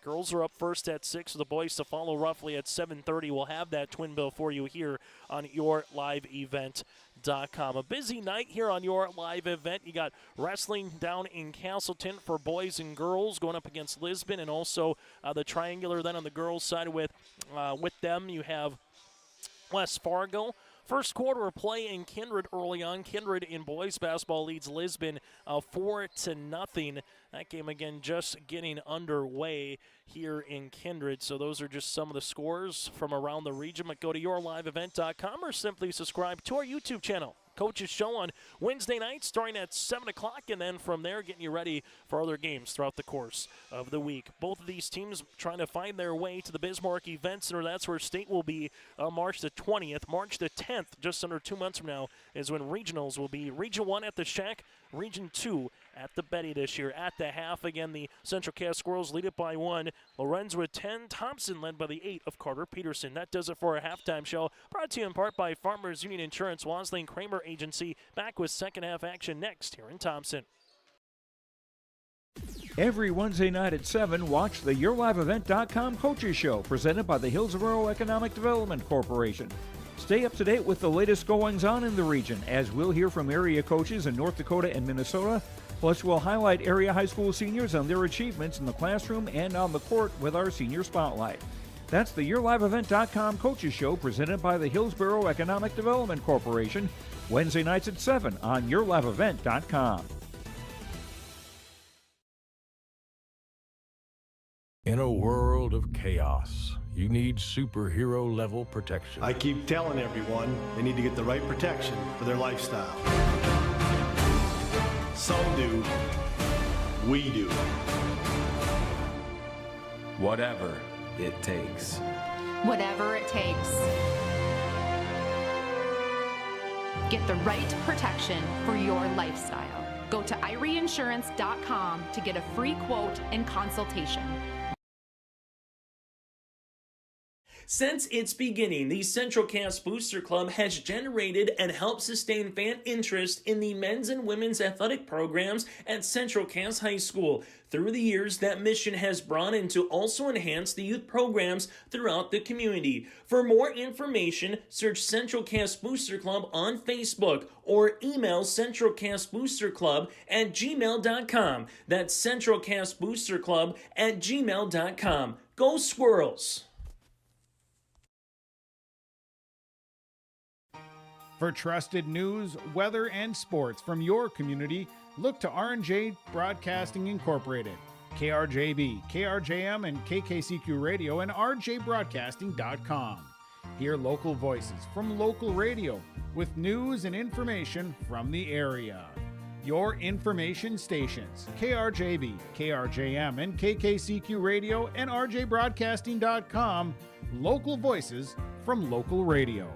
S1: Girls are up first at 6, the boys to follow roughly at 7:30. We'll have that twin bill for you here on yourliveevent.com. A busy night here on Your Live Event. You got wrestling down in Castleton for boys and girls going up against Lisbon, and also the triangular then on the girls' side with them. You have West Fargo. First quarter of play in Kindred early on. Kindred in boys basketball leads Lisbon 4-0. That game again just getting underway here in Kindred. So those are just some of the scores from around the region. But go to yourliveevent.com or simply subscribe to our YouTube channel. Coach's Show on Wednesday night starting at 7 o'clock, and then from there getting you ready for other games throughout the course of the week. Both of these teams trying to find their way to the Bismarck Event Center. That's where state will be March the 20th. March the 10th, just under 2 months from now, is when regionals will be. Region 1 at the Shack, Region 2 at the Betty this year. At the half, again, the Central Cass Squirrels lead it by 1. Lorenz with 10. Thompson led by the 8 of Carter Peterson. That does it for a halftime show. Brought to you in part by Farmers Union Insurance, Wasling Kramer Agency. Back with second half action next here in Thompson.
S13: Every Wednesday night at 7, watch the YourLiveEvent.com Coaches Show presented by the Hillsborough Economic Development Corporation. Stay up to date with the latest goings-on in the region, as we'll hear from area coaches in North Dakota and Minnesota. Plus, we'll highlight area high school seniors and their achievements in the classroom and on the court with our Senior Spotlight. That's the YourLiveEvent.com Coaches Show presented by the Hillsborough Economic Development Corporation, Wednesday nights at 7 on YourLiveEvent.com.
S19: In a world of chaos, you need superhero-level protection.
S20: I keep telling everyone they need to get the right protection for their lifestyle. Some do. We do.
S19: Whatever it takes.
S21: Whatever it takes. Get the right protection for your lifestyle. Go to IRIinsurance.com to get a free quote and consultation.
S1: Since its beginning, the Central Cass Booster Club has generated and helped sustain fan interest in the men's and women's athletic programs at Central Cass High School. Through the years, that mission has broadened to also enhance the youth programs throughout the community. For more information, search Central Cass Booster Club on Facebook or email centralcassboosterclub@gmail.com. That's centralcassboosterclub@gmail.com. Go Squirrels!
S2: For trusted news, weather, and sports from your community, look to R&J Broadcasting Incorporated, KRJB, KRJM, and KKCQ Radio, and rjbroadcasting.com. Hear local voices from local radio with news and information from the area. Your information stations, KRJB, KRJM, and KKCQ Radio, and rjbroadcasting.com. Local voices from local radio.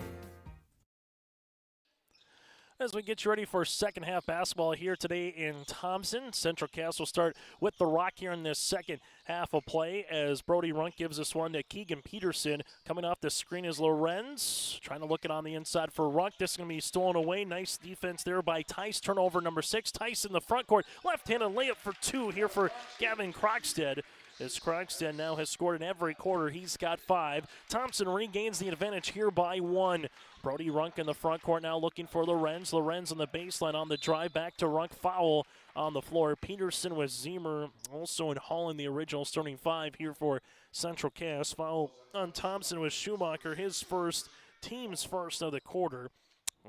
S4: As we get you ready for second half basketball here today in Thompson, Central Cass will start with the rock here in this second half of play as Brody Runk gives this one to Keegan Peterson. Coming off the screen is Lorenz, trying to look it on the inside for Runk. This is going to be stolen away. Nice defense there by Tice. Turnover number 6. Tice in the front court. Left-handed layup for 2 here for Gavin Krogstad. As Krogstad now has scored in every quarter, he's got 5. Thompson regains the advantage here by 1. Brody Runk in the front court now looking for Lorenz. Lorenz on the baseline on the drive back to Runk. Foul on the floor. Peterson with Zemer also in Holland, the original starting 5 here for Central Cass. Foul on Thompson with Schumacher, his first, team's first of the quarter.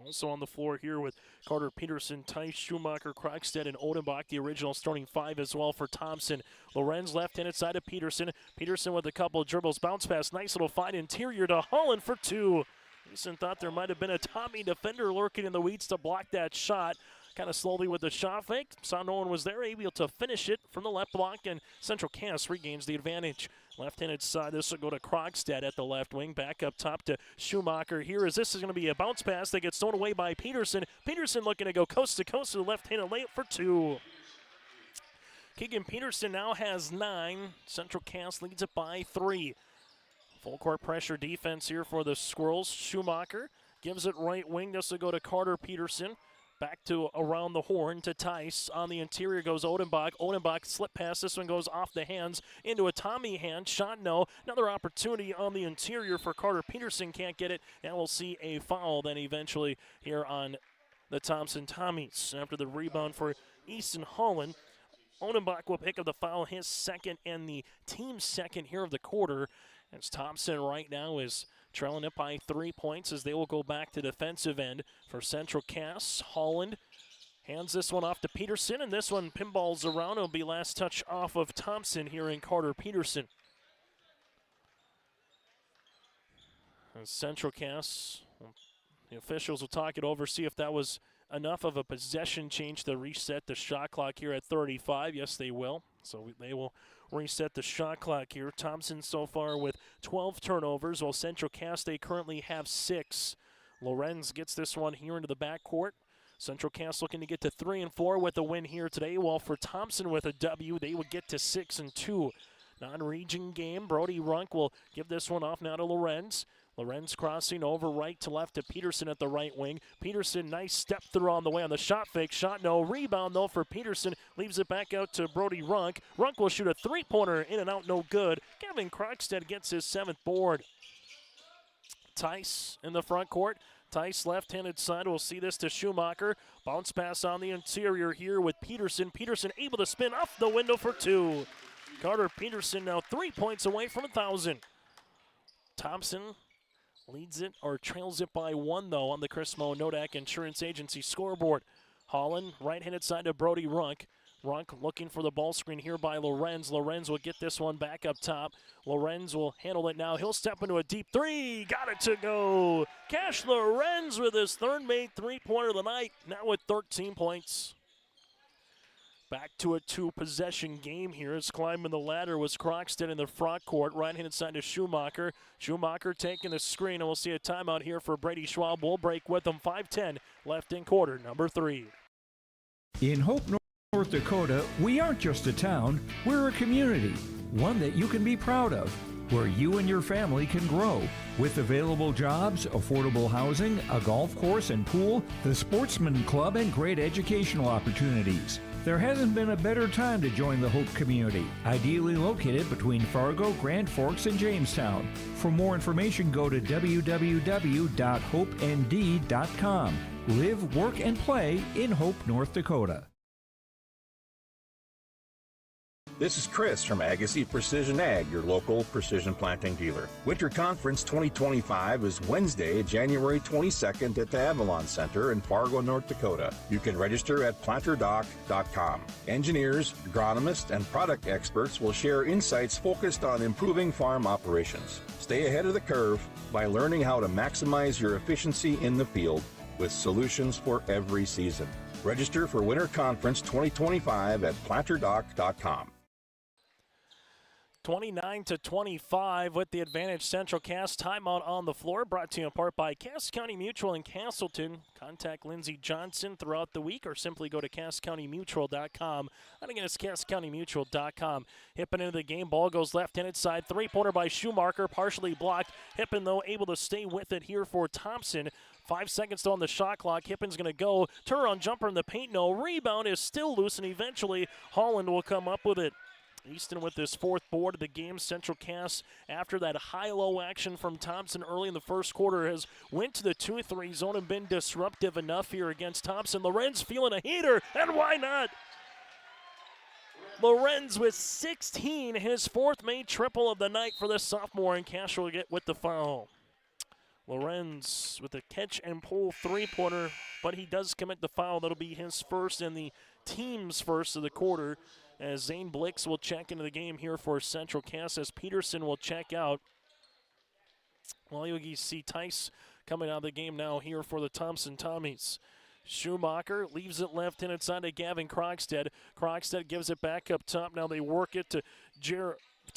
S4: Also on the floor here with Carter Peterson, Tice, Schumacher, Krogstad, and Odenbach, the original starting 5 as well for Thompson. Lorenz left-handed side of Peterson. Peterson with a couple of dribbles, bounce pass, nice little find interior to Holland for 2. Mason thought there might have been a Tommy defender lurking in the weeds to block that shot. Kind of slowly with the shot fake. Saw no one was there, able to finish it from the left block, and Central Cass regains the advantage. Left-handed side, this will go to Krogstad at the left wing. Back up top to Schumacher here as this is going to be a bounce pass that gets thrown away by Peterson. Peterson looking to go coast to coast to the left-handed layup for 2. Keegan Peterson now has 9. Central Cass leads it by 3. Full court pressure defense here for the Squirrels. Schumacher gives it right wing. This will go to Carter Peterson. Back to around the horn to Tice. On the interior goes Odenbach. Odenbach slip pass. This one goes off the hands into a Tommy hand. Shot no. Another opportunity on the interior for Carter Peterson. Can't get it. And we'll see a foul then eventually here on the Thompson Tommies. After the rebound for Easton Holland, Odenbach will pick up the foul, his second and the team's second here of the quarter. As Thompson right now is trailing it by 3 points as they will go back to defensive end for Central Cass. Holland hands this one off to Peterson, and this one pinballs around. It'll be last touch off of Thompson here in Carter Peterson. And Central Cass, the officials will talk it over, see if that was enough of a possession change to reset the shot clock here at 35. Yes, they will. So they will reset the shot clock here. Thompson so far with 12 turnovers, while Central Cass, they currently have 6. Lorenz gets this one here into the backcourt. Central Cass looking to get to 3 and 4 with a win here today, while for Thompson with a W, they would get to 6 and 2. Non-region game. Brody Runk will give this one off now to Lorenz. Lorenz crossing over right to left to Peterson at the right wing. Peterson, nice step through on the way on the shot fake. Shot no. Rebound, though, for Peterson. Leaves it back out to Brody Runk. Runk will shoot a three-pointer. In and out, no good. Gavin Krogstad gets his 7th board. Tice in the front court. Tice left-handed side. We'll see this to Schumacher. Bounce pass on the interior here with Peterson. Peterson able to spin off the window for 2. Carter Peterson now 3 points away from 1,000. Thompson leads it or trails it by 1, though, on the Chris Moe Nodak Insurance Agency scoreboard. Holland, right-handed side to Brody Runk. Runk looking for the ball screen here by Lorenz. Lorenz will get this one back up top. Lorenz will handle it now. He'll step into a deep 3. Got it to go. Cash Lorenz with his third made three-pointer of the night, now with 13 points. Back to a 2-possession game here. As climbing the ladder was Krogstad in the front court. Right-handed side to Schumacher. Schumacher taking the screen, and we'll see a timeout here for Brady Schwab. We'll break with them. 5:10 left in quarter number 3.
S7: In Hope, North Dakota, we aren't just a town, we're a community. One that you can be proud of, where you and your family can grow. With available jobs, affordable housing, a golf course and pool, the Sportsman Club, and great educational opportunities. There hasn't been a better time to join the Hope community, ideally located between Fargo, Grand Forks, and Jamestown. For more information, go to www.hopend.com. Live, work, and play in Hope, North Dakota.
S22: This is Chris from Agassiz Precision Ag, your local precision planting dealer. Winter Conference 2025 is Wednesday, January 22nd at the Avalon Center in Fargo, North Dakota. You can register at planterdoc.com. Engineers, agronomists, and product experts will share insights focused on improving farm operations. Stay ahead of the curve by learning how to maximize your efficiency in the field with solutions for every season. Register for Winter Conference 2025 at planterdoc.com.
S4: 29-25 with the advantage. Central Cass timeout on the floor, brought to you in part by Cass County Mutual in Castleton. Contact Lindsey Johnson throughout the week or simply go to CassCountyMutual.com. And again, it's CassCountyMutual.com. Hippen into the game, ball goes left-handed side. Three-pointer by Schumacher, partially blocked. Hippen, though, able to stay with it here for Thompson. 5 seconds still on the shot clock. Hippen's going to go. Turnaround jumper in the paint. No, rebound is still loose, and eventually Holland will come up with it. Easton with his fourth board of the game. Central Cass, after that high-low action from Thompson early in the first quarter, has went to the 2-3 zone and been disruptive enough here against Thompson. Lorenz feeling a heater, and why not? Lorenz with 16, his fourth made triple of the night for the sophomore, and Cash will get with the foul. Lorenz with a catch and pull three-pointer, but he does commit the foul. That'll be his first and the team's first of the quarter, as Zane Blix will check into the game here for Central Cass, as Peterson will check out. Well, you see Tice coming out of the game now here for the Thompson Tommies. Schumacher leaves it left-handed side to Gavin Krogstad. Krogstad gives it back up top. Now they work it to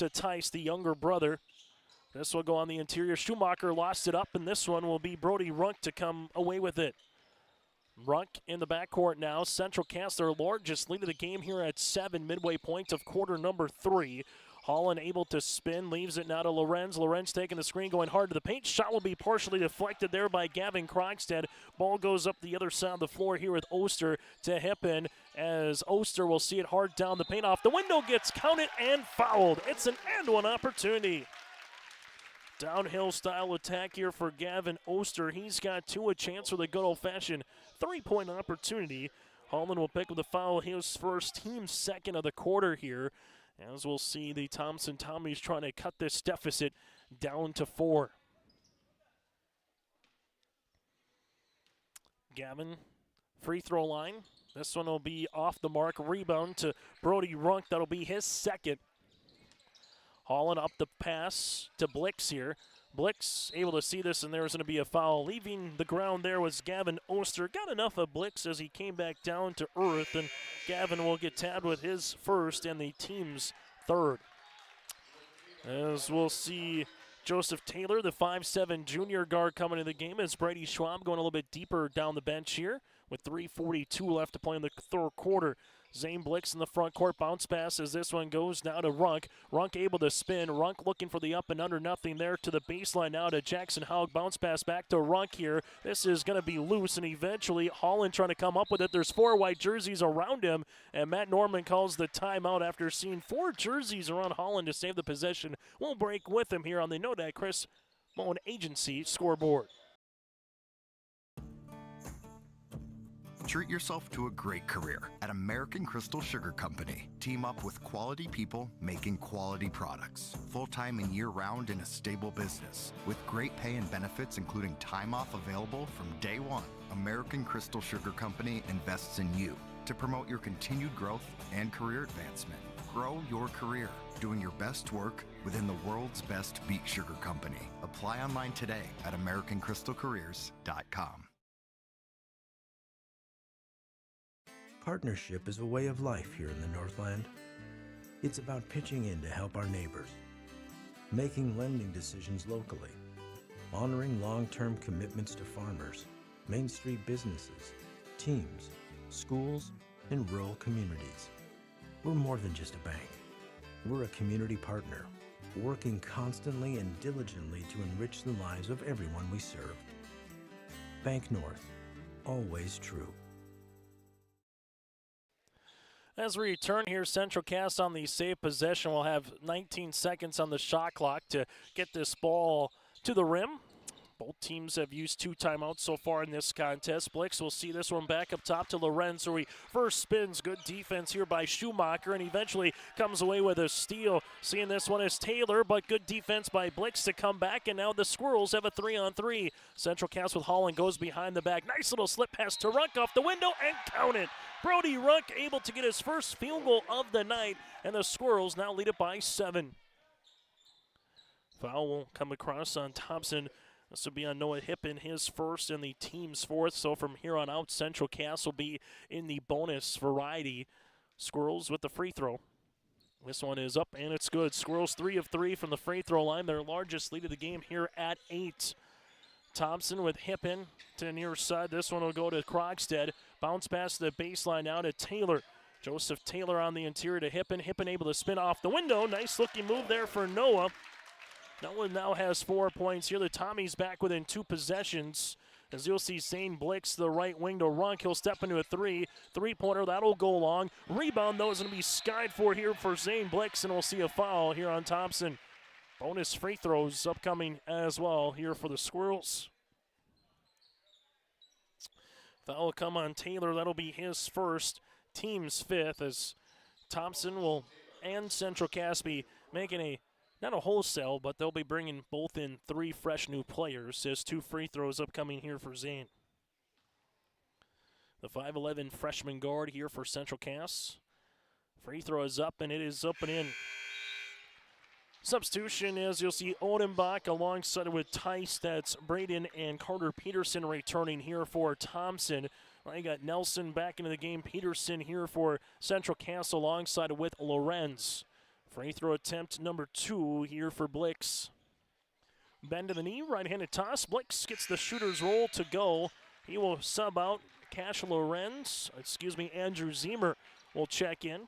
S4: Tice, the younger brother. This will go on the interior. Schumacher lost it up, and this one will be Brody Runk to come away with it. Runk in the backcourt now. Central Cass, their largest lead of the game here at 7, midway point of quarter number 3. Holland able to spin, leaves it now to Lorenz. Lorenz taking the screen, going hard to the paint. Shot will be partially deflected there by Gavin Krogstad. Ball goes up the other side of the floor here with Oster to Hippen, as Oster will see it hard down the paint. Off the window, gets counted and fouled. It's an and-one opportunity. Downhill style attack here for Gavin Oster. He's got 2, a chance for the good old-fashioned 3-point opportunity. Holland will pick up the foul, his first, team second of the quarter here. As we'll see, the Thompson Tommies trying to cut this deficit down to 4. Gavin, free throw line. This one will be off the mark. Rebound to Brody Runk. That'll be his second. Holland up the pass to Blix here. Blix able to see this, and there's going to be a foul. Leaving the ground there was Gavin Oster. Got enough of Blix as he came back down to earth, and Gavin will get tabbed with his first and the team's third. As we'll see Joseph Taylor, the 5'7" junior guard, coming into the game, as Brady Schwab going a little bit deeper down the bench here with 3:42 left to play in the third quarter. Zane Blix in the front court, bounce pass as this one goes now to Runk. Runk able to spin. Runk looking for the up and under, nothing there to the baseline now to Jackson Haug. Bounce pass back to Runk here. This is going to be loose, and eventually Holland trying to come up with it. There's 4 white jerseys around him, and Matt Norman calls the timeout after seeing 4 jerseys around Holland to save the possession. We'll break with him here on the Nodak Chris Moen Agency scoreboard.
S10: Treat yourself to a great career at American Crystal Sugar Company. Team up with quality people making quality products. Full-time and year-round in a stable business. With great pay and benefits, including time off available from day one. American Crystal Sugar Company invests in you to promote your continued growth and career advancement. Grow your career, doing your best work within the world's best beet sugar company. Apply online today at AmericanCrystalCareers.com.
S11: Partnership is a way of life here in the Northland. It's about pitching in to help our neighbors, making lending decisions locally, honoring long-term commitments to farmers, Main Street businesses, teams, schools, and rural communities. We're more than just a bank. We're a community partner, working constantly and diligently to enrich the lives of everyone we serve. Bank North, always true.
S4: As we return here, Central Cass on the save possession will have 19 seconds on the shot clock to get this ball to the rim. Both teams have used 2 timeouts so far in this contest. Blix will see this one back up top to Lorenz, where he first spins. Good defense here by Schumacher, and eventually comes away with a steal. Seeing this one is Taylor, but good defense by Blix to come back, and now the Squirrels have a 3-on-3. Central Cass with Holland goes behind the back. Nice little slip pass to Runk off the window, and count it. Brody Runk able to get his first field goal of the night, and the Squirrels now lead it by 7. Foul will come across on Thompson. This will be on Noah Hippen, his first and the team's fourth. So from here on out, Central Cass will be in the bonus variety. Squirrels with the free throw. This one is up, and it's good. Squirrels 3 of 3 from the free throw line, their largest lead of the game here at 8. Thompson with Hippen to the near side. This one will go to Krogstad. Bounce past the baseline now to Taylor. Joseph Taylor on the interior to Hippen. Hippen able to spin off the window. Nice looking move there for Noah. Noah now has 4 points here. The Tommies back within 2 possessions. As you'll see, Zane Blix, the right wing to Runk. He'll step into a three-pointer. That'll go long. Rebound, though, is going to be skied for here for Zane Blix, and we'll see a foul here on Thompson. Bonus free throws upcoming as well here for the Squirrels. Foul will come on Taylor. That'll be his first, team's 5th, as Thompson will and Central Cass be making not a wholesale, but they'll be bringing both in 3 fresh new players. There's 2 free throws upcoming here for Zane. The 5'11 freshman guard here for Central Cass. Free throw is up, and it is up and in. Substitution, as you'll see, Odenbach alongside with Tice. That's Braden and Carter Peterson returning here for Thompson. I got Nelson back into the game. Peterson here for Central Cass alongside with Lorenz. Free throw attempt number 2 here for Blix. Bend to the knee, right-handed toss. Blix gets the shooter's roll to go. He will sub out Andrew Ziemer will check in.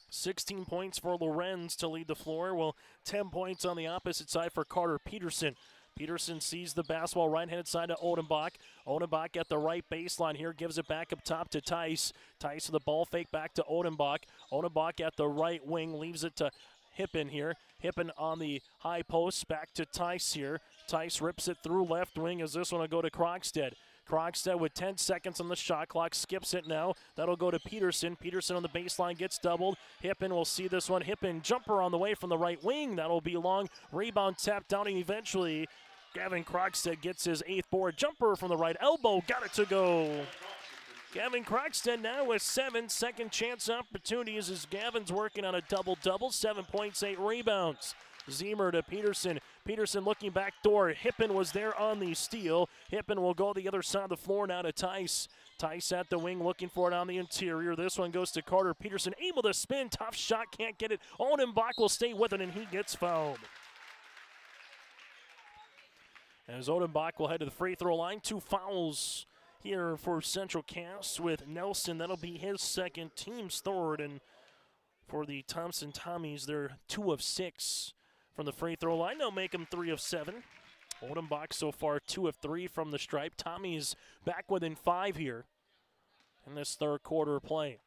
S4: 16 points for Lorenz to lead the floor. Well, 10 points on the opposite side for Carter Peterson. Peterson sees the basketball right-handed side to Odenbach. Odenbach at the right baseline here, gives it back up top to Tice. Tice with the ball fake back to Odenbach. Odenbach at the right wing, leaves it to Hippen here. Hippen on the high post, back to Tice here. Tice rips it through left wing as this one will go to Krogstad. Krogstad with 10 seconds on the shot clock, skips it now. That'll go to Peterson. Peterson on the baseline gets doubled. Hippen will see this one. Hippen jumper on the way from the right wing. That'll be long. Rebound tapped down, and eventually Gavin Krogstad gets his 8th board. Jumper from the right elbow. Got it to go. Gavin Krogstad now with 7 second chance opportunities as Gavin's working on a double-double. 7 points, 8 rebounds. Ziemer to Peterson. Peterson looking back door. Hippen was there on the steal. Hippen will go the other side of the floor now to Tice. Tice at the wing looking for it on the interior. This one goes to Carter Peterson. Able to spin. Tough shot. Can't get it. Odenbach will stay with it, and he gets fouled. As Odenbach will head to the free throw line. 2 fouls here for Central Cass with Nelson. That'll be his 2nd, team's 3rd. And for the Thompson Tommies, they're 2 of 6 from the free throw line. They'll make them 3 of 7. Odenbach so far 2 of 3 from the stripe. Tommy's back within 5 here in this 3rd quarter play.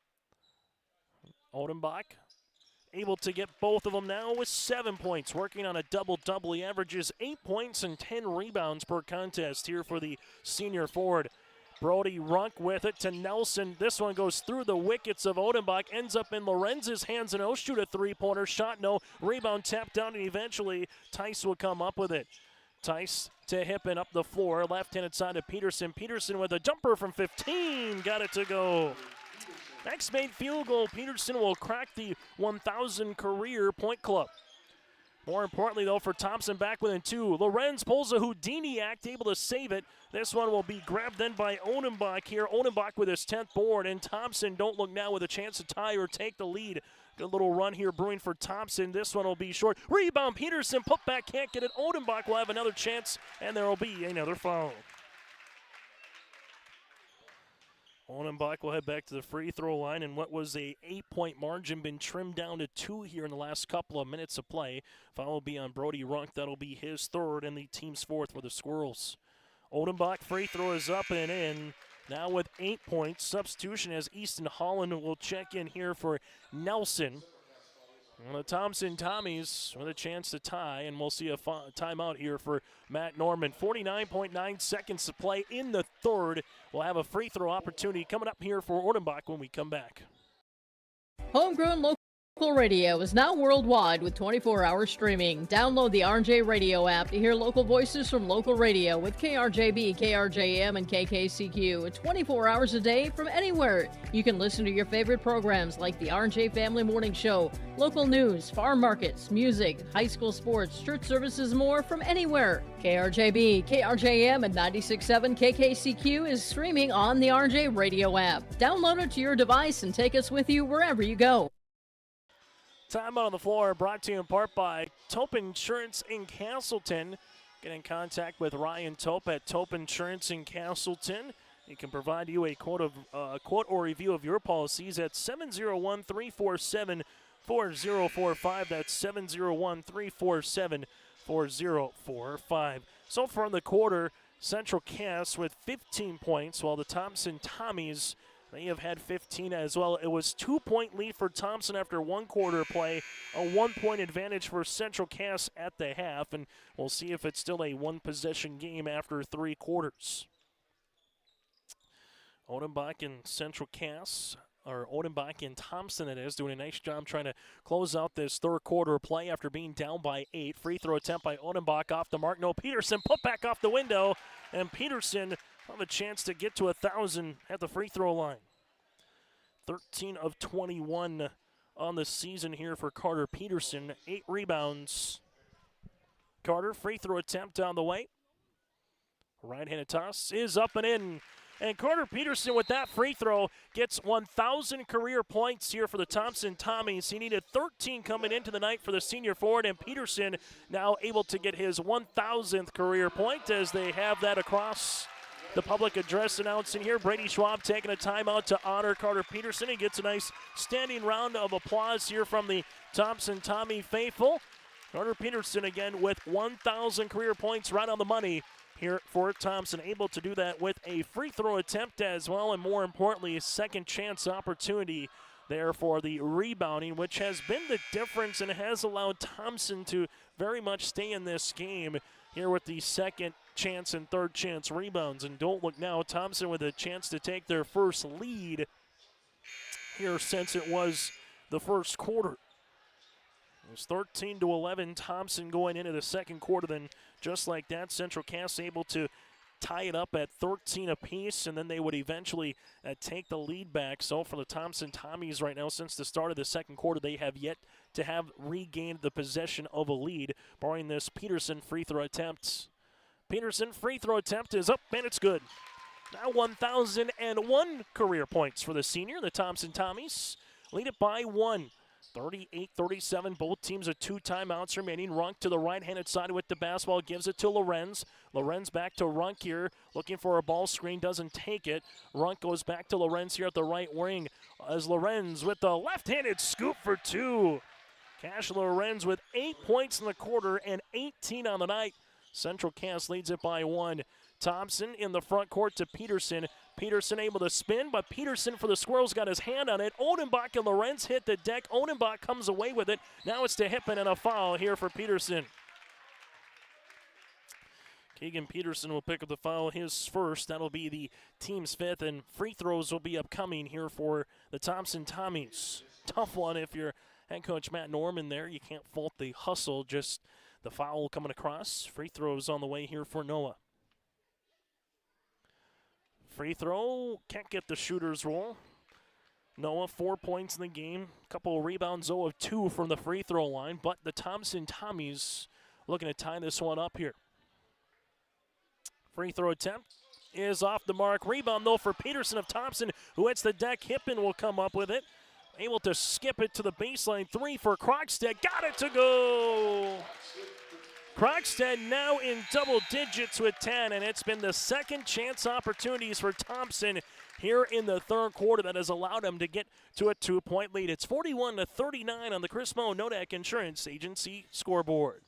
S4: Odenbach able to get both of them now with 7 points, working on a double-double. He averages 8 points and 10 rebounds per contest here for the senior forward. Brody Runk with it to Nelson. This one goes through the wickets of Odenbach, ends up in Lorenz's hands, and he'll shoot a 3-pointer. Shot no, rebound tapped down, and eventually Tice will come up with it. Tice to Hippen up the floor, left-handed side to Peterson. Peterson with a jumper from 15, got it to go. Next made field goal, Peterson will crack the 1,000 career point club. More importantly, though, for Thompson back within 2. Lorenz pulls a Houdini act, able to save it. This one will be grabbed then by Odenbach here. Odenbach with his 10th board, and Thompson don't look now with a chance to tie or take the lead. Good little run here brewing for Thompson. This one will be short. Rebound, Peterson, put back, can't get it. Odenbach will have another chance, and there will be another foul. Odenbach will head back to the free throw line, and what was a 8-point margin been trimmed down to 2 here in the last couple of minutes of play. Foul will be on Brody Runk. That'll be his 3rd and the team's 4th for the Squirrels. Odenbach free throw is up and in. Now with 8 points. Substitution as Easton Holland will check in here for Nelson. And the Thompson Tommies with a chance to tie, and we'll see a timeout here for Matt Norman. 49.9 seconds to play in the 3rd. We'll have a free throw opportunity coming up here for Odenbach when we come back.
S3: Homegrown local radio is now worldwide with 24-hour streaming. Download the RJ Radio app to hear local voices from local radio with KRJB, KRJM, and KKCQ. 24 hours a day from anywhere. You can listen to your favorite programs like the RJ Family Morning Show, local news, farm markets, music, high school sports, church services, more from anywhere. KRJB, KRJM, and 96.7 KKCQ is streaming on the RJ Radio app. Download it to your device and take us with you wherever you go.
S4: Timeout on the floor brought to you in part by Tope Insurance in Castleton. Get in contact with Ryan Tope at Tope Insurance in Castleton. He can provide you a quote or review of your policies at 701-347-4045. That's 701-347-4045. So far in the quarter, Central Cass with 15 points, while the Thompson Tommies, they have had 15 as well. It was 2-point lead for Thompson after one quarter play, a 1-point advantage for Central Cass at the half, and we'll see if it's still a one-possession game after 3 quarters. Odenbach and Central Cass, or Odenbach and Thompson it is, doing a nice job trying to close out this third quarter play after being down by 8. Free throw attempt by Odenbach off the mark. No, Peterson put back off the window, and Peterson have a chance to get to 1,000 at the free throw line. 13 of 21 on the season here for Carter Peterson. 8 rebounds. Carter, free throw attempt down the way. Right-handed toss is up and in. And Carter Peterson with that free throw gets 1,000 career points here for the Thompson Tommies. He needed 13 coming into the night for the senior forward, and Peterson now able to get his 1,000th career point as they have that across the public address announcing here. Brady Schwab taking a timeout to honor Carter Peterson. He gets a nice standing round of applause here from the Thompson Tommy faithful. Carter Peterson again with 1,000 career points right on the money here for Thompson, able to do that with a free throw attempt as well, and more importantly, a second chance opportunity there for the rebounding, which has been the difference and has allowed Thompson to very much stay in this game here with the second chance and third chance rebounds. And don't look now, Thompson with a chance to take their first lead here since it was the first quarter. It was 13-11, Thompson going into the second quarter. Then just like that, Central Cass able to tie it up at 13 apiece, and then they would eventually take the lead back. So for the Thompson Tommies right now, since the start of the second quarter, they have yet to have regained the possession of a lead, barring this Peterson free throw attempt. Peterson free throw attempt is up, and it's good. Now 1,001 career points for the senior. The Thompson Tommies lead it by 1. 38-37, both teams with 2 timeouts remaining. Runk to the right-handed side with the basketball, gives it to Lorenz. Lorenz back to Runk here, looking for a ball screen, doesn't take it. Runk goes back to Lorenz here at the right wing, as Lorenz with the left-handed scoop for 2. Cash Lorenz with 8 points in the quarter and 18 on the night. Central Cass leads it by 1. Thompson in the front court to Peterson. Peterson able to spin, but Peterson for the Squirrels got his hand on it. Odenbach and Lorenz hit the deck. Odenbach comes away with it. Now it's to Hippen and a foul here for Peterson. Keegan Peterson will pick up the foul, his first. That'll be the team's 5th, and free throws will be upcoming here for the Thompson Tommies. Tough one if you're head coach Matt Norman there. You can't fault the hustle, just the foul coming across. Free throws on the way here for Noah. Free throw, can't get the shooter's roll. Noah, 4 points in the game. Couple of rebounds, 0 of 2 from the free throw line, but the Thompson Tommies looking to tie this one up here. Free throw attempt is off the mark. Rebound, though, for Peterson of Thompson, who hits the deck. Hippen will come up with it. Able to skip it to the baseline. 3 for Krogstad. Got it to go! Krogstad now in double digits with 10, and it's been the second chance opportunities for Thompson here in the third quarter that has allowed him to get to a 2-point lead. It's 41-39 on the Chris Moe Nodak Insurance Agency scoreboard.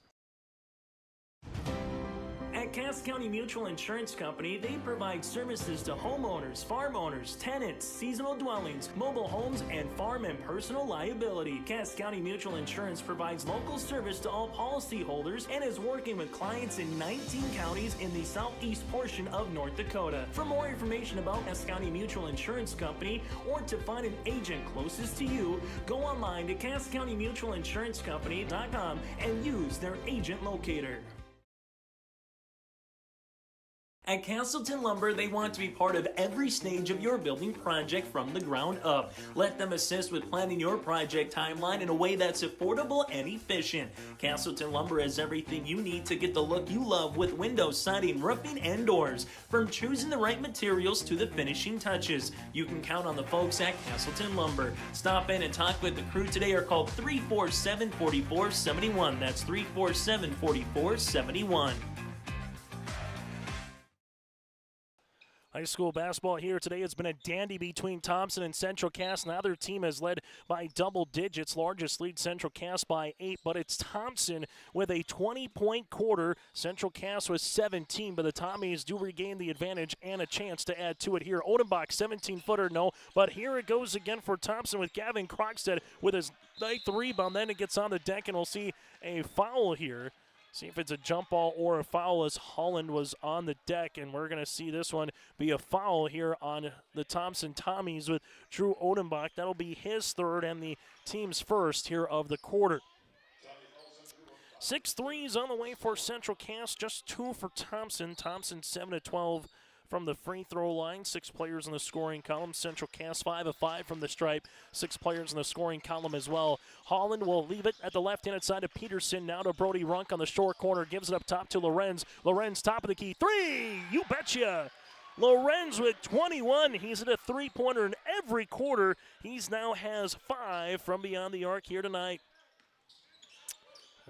S1: At Cass County Mutual Insurance Company, they provide services to homeowners, farm owners, tenants, seasonal dwellings, mobile homes, and farm and personal liability. Cass County Mutual Insurance provides local service to all policyholders and is working with clients in 19 counties in the southeast portion of North Dakota. For more information about Cass County Mutual Insurance Company or to find an agent closest to you, go online to CassCountyMutualInsuranceCompany.com and use their agent locator. At Castleton Lumber, they want to be part of every stage of your building project from the ground up. Let them assist with planning your project timeline in a way that's affordable and efficient. Castleton Lumber has everything you need to get the look you love with windows, siding, roofing, and doors. From choosing the right materials to the finishing touches, you can count on the folks at Castleton Lumber. Stop in and talk with the crew today or call 347-4471. That's 347-4471.
S4: High school basketball here today has been a dandy between Thompson and Central Cass. Neither team has led by double digits. Largest lead Central Cass by 8, but it's Thompson with a 20-point quarter. Central Cass with 17, but the Tommies do regain the advantage and a chance to add to it here. Odenbach, 17-footer, no, but here it goes again for Thompson with Gavin Krogstad with his ninth rebound. Then it gets on the deck, and we'll see a foul here. See if it's a jump ball or a foul as Holland was on the deck, and we're going to see this one be a foul here on the Thompson Tommies with Drew Odenbach. That'll be his third and the team's first here of the quarter. 6 threes on the way for Central Cass, just 2 for Thompson. Thompson 7-12 from the free throw line. 6 players in the scoring column. Central Cass 5 of 5 from the stripe. 6 players in the scoring column as well. Holland will leave it at the left-handed side of Peterson. Now to Brody Runk on the short corner. Gives it up top to Lorenz. Lorenz top of the key. 3! You betcha! Lorenz with 21. He's at a three-pointer in every quarter. He's now has 5 from beyond the arc here tonight.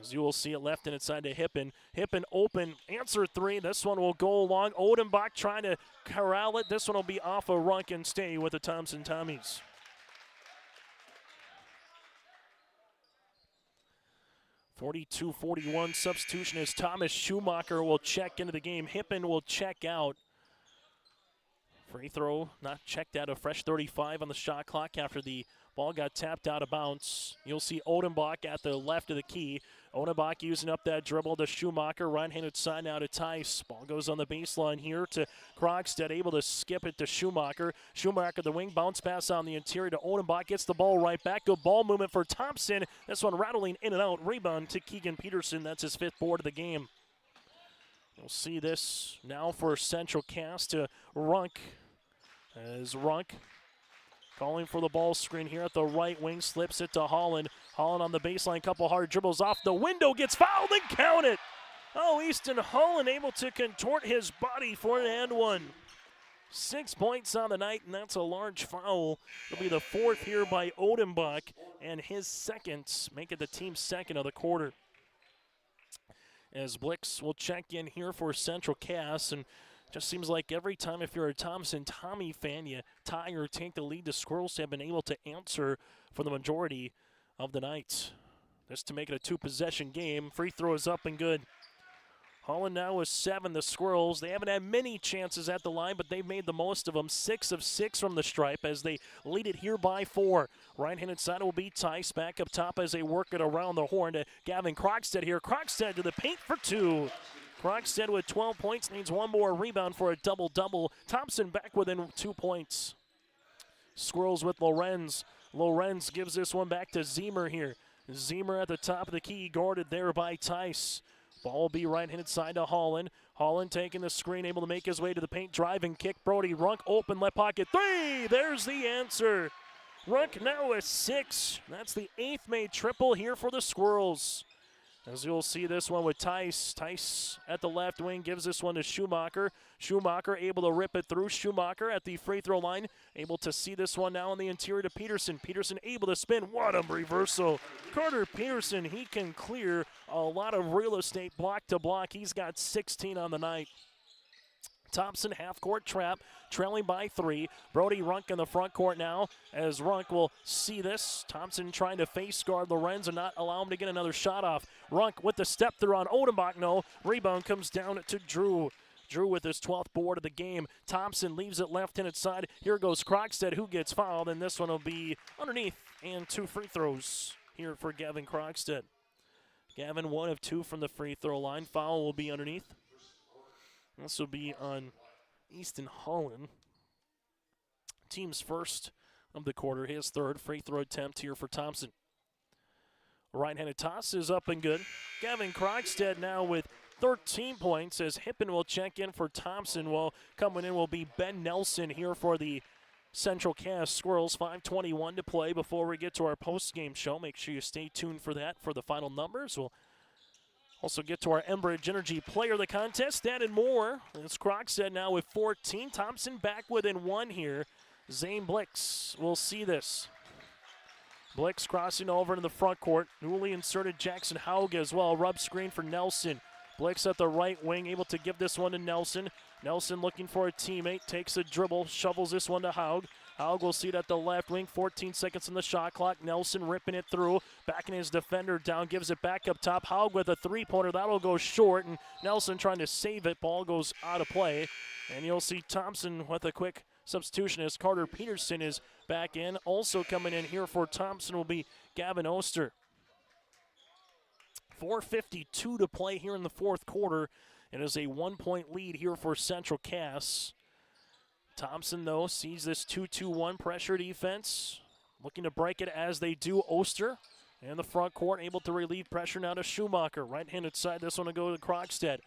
S4: As you will see it left-handed side to Hippen. Hippen open, answer 3. This one will go along. Odenbach trying to corral it. This one will be off a Runk and stay with the Thompson Tommies. .42-41 substitution as Thomas Schumacher will check into the game. Hippen will check out. Free throw not checked out. A fresh 35 on the shot clock after the ball got tapped out of bounds. You'll see Odenbach at the left of the key. Odenbach using up that dribble to Schumacher. Right-handed side now to Tice. Ball goes on the baseline here to Krogstad, able to skip it to Schumacher. Schumacher the wing, bounce pass on the interior to Odenbach. Gets the ball right back. Good ball movement for Thompson. This one rattling in and out. Rebound to Keegan Peterson. That's his 5th board of the game. We'll see this now for Central Cass to Runk. As Runk calling for the ball screen here at the right wing, slips it to Holland. Holland on the baseline, couple hard dribbles off the window, gets fouled and count it. Oh, Easton Holland able to contort his body for an and one. 6 points on the night, and that's a large foul. It'll be the 4th here by Odenbach, and his second, make it the team's 2nd of the quarter. As Blix will check in here for Central Cass, and just seems like every time if you're a Thompson Tommy fan, you tie or take the lead. The Squirrels have been able to answer for the majority of the night. Just to make it a 2-possession game. Free throw is up and good. Holland now with 7. The Squirrels, they haven't had many chances at the line, but they've made the most of them. 6 of 6 from the stripe as they lead it here by 4. Right-handed side will be Tice back up top as they work it around the horn to Gavin Krogstad here. Krogstad to the paint for 2. Krogstad with 12 points, needs 1 more rebound for a double-double. Thompson back within 2 points. Squirrels with Lorenz. Lorenz gives this one back to Zemer here. Zemer at the top of the key, guarded there by Tice. Ball will be right-handed side to Holland. Holland taking the screen, able to make his way to the paint, driving kick. Brody Runk open, left pocket, 3! There's the answer. Runk now with 6. That's the 8th made triple here for the Squirrels. As you'll see this one with Tice. Tice at the left wing gives this one to Schumacher. Schumacher able to rip it through. Schumacher at the free throw line. Able to see this one now on the interior to Peterson. Peterson able to spin. What a reversal. Carter Peterson, he can clear a lot of real estate block to block. He's got 16 on the night. Thompson half-court trap, trailing by 3. Brody Runk in the front court now as Runk will see this. Thompson trying to face guard Lorenz and not allow him to get another shot off. Runk with the step through on Odenbach, no. Rebound comes down to Drew. Drew with his 12th board of the game. Thompson leaves it left-handed side. Here goes Krogstad, who gets fouled, and this one will be underneath and 2 free throws here for Gavin Krogstad. Gavin 1 of 2 from the free throw line. Foul will be underneath. This will be on Easton Holland. Team's first of the quarter, his 3rd free throw attempt here for Thompson. Right-handed toss is up and good. Gavin Krogstad now with 13 points as Hippen will check in for Thompson. Well, coming in will be Ben Nelson here for the Central Cass Squirrels. 5:21 to play before we get to our post-game show. Make sure you stay tuned for that for the final numbers. We'll also get to our Enbridge Energy Player of the Contest. That and more. As Crockstead now with 14. Thompson back within 1 here. Zane Blix will see this. Blix crossing over into the front court. Newly inserted Jackson Haug as well. Rub screen for Nelson. Blix at the right wing, able to give this one to Nelson. Nelson looking for a teammate, takes a dribble, shovels this one to Haug. Haug will see it at the left wing, 14 seconds on the shot clock. Nelson ripping it through, backing his defender down, gives it back up top. Haug with a three-pointer, that'll go short, and Nelson trying to save it. Ball goes out of play, and you'll see Thompson with a quick substitution as Carter Peterson is back in. Also coming in here for Thompson will be Gavin Oster. 4:52 to play here in the fourth quarter. It is a 1-point lead here for Central Cass. Thompson, though, sees this 2-2-1 pressure defense. Looking to break it as they do. Oster in the front court, able to relieve pressure now to Schumacher. Right-handed side, this one will go to Crockstead.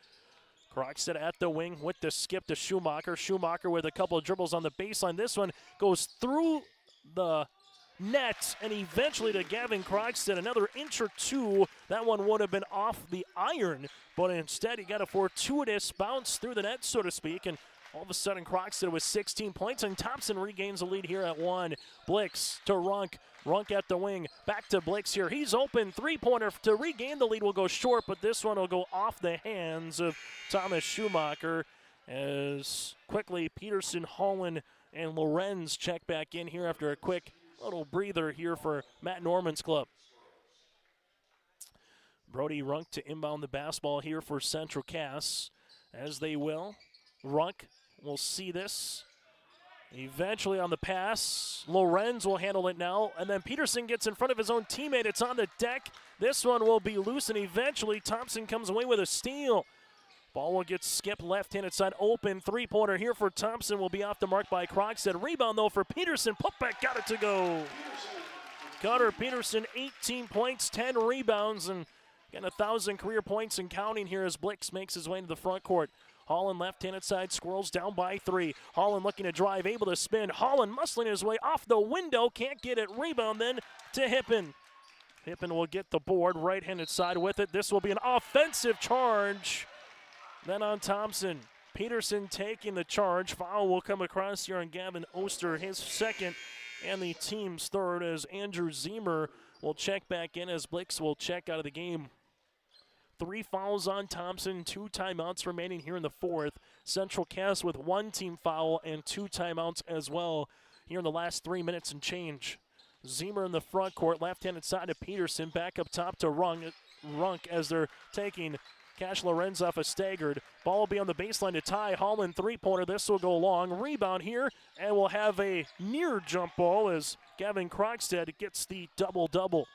S4: Crockstead at the wing with the skip to Schumacher. Schumacher with a couple of dribbles on the baseline. This one goes through the net and eventually to Gavin Crockstead. Another inch or two. That one would have been off the iron, but instead he got a fortuitous bounce through the net, so to speak, and all of a sudden Crockstead with 16 points, and Thompson regains the lead here at 1. Blix to Runk. Runk at the wing. Back to Blix here. He's open. Three-pointer to regain the lead will go short, but this one will go off the hands of Thomas Schumacher as quickly Peterson, Holland, and Lorenz check back in here after a quick little breather here for Matt Norman's club. Brody Runk to inbound the basketball here for Central Cass, as they will. Runk will see this. Eventually on the pass, Lorenz will handle it now, and then Peterson gets in front of his own teammate. It's on the deck. This one will be loose, and eventually Thompson comes away with a steal. Ball will get skipped left-handed side open. Three-pointer here for Thompson will be off the mark by Crockstead. Rebound, though, for Peterson. Putback got it to go. Carter Peterson, 18 points, 10 rebounds, and getting 1,000 career points and counting here as Blix makes his way into the front court. Holland left-handed side, Squirrels down by 3. Holland looking to drive, able to spin. Holland muscling his way off the window, can't get it. Rebound then to Hippen. Hippen will get the board, right-handed side with it. This will be an offensive charge. Then on Thompson, Peterson taking the charge. Foul will come across here on Gavin Oster, his second and the team's third, as Andrew Zemer will check back in as Blix will check out of the game. 3 fouls on Thompson, 2 timeouts remaining here in the fourth. Central Cass with 1 team foul and 2 timeouts as well here in the last 3 minutes and change. Zemer in the front court, left-handed side to Peterson, back up top to Runk as they're taking Cash Lorenz off a staggered. Ball will be on the baseline to Ty Holland, three-pointer. This will go long. Rebound here, and we'll have a near jump ball as Gavin Crockstead gets the double-double.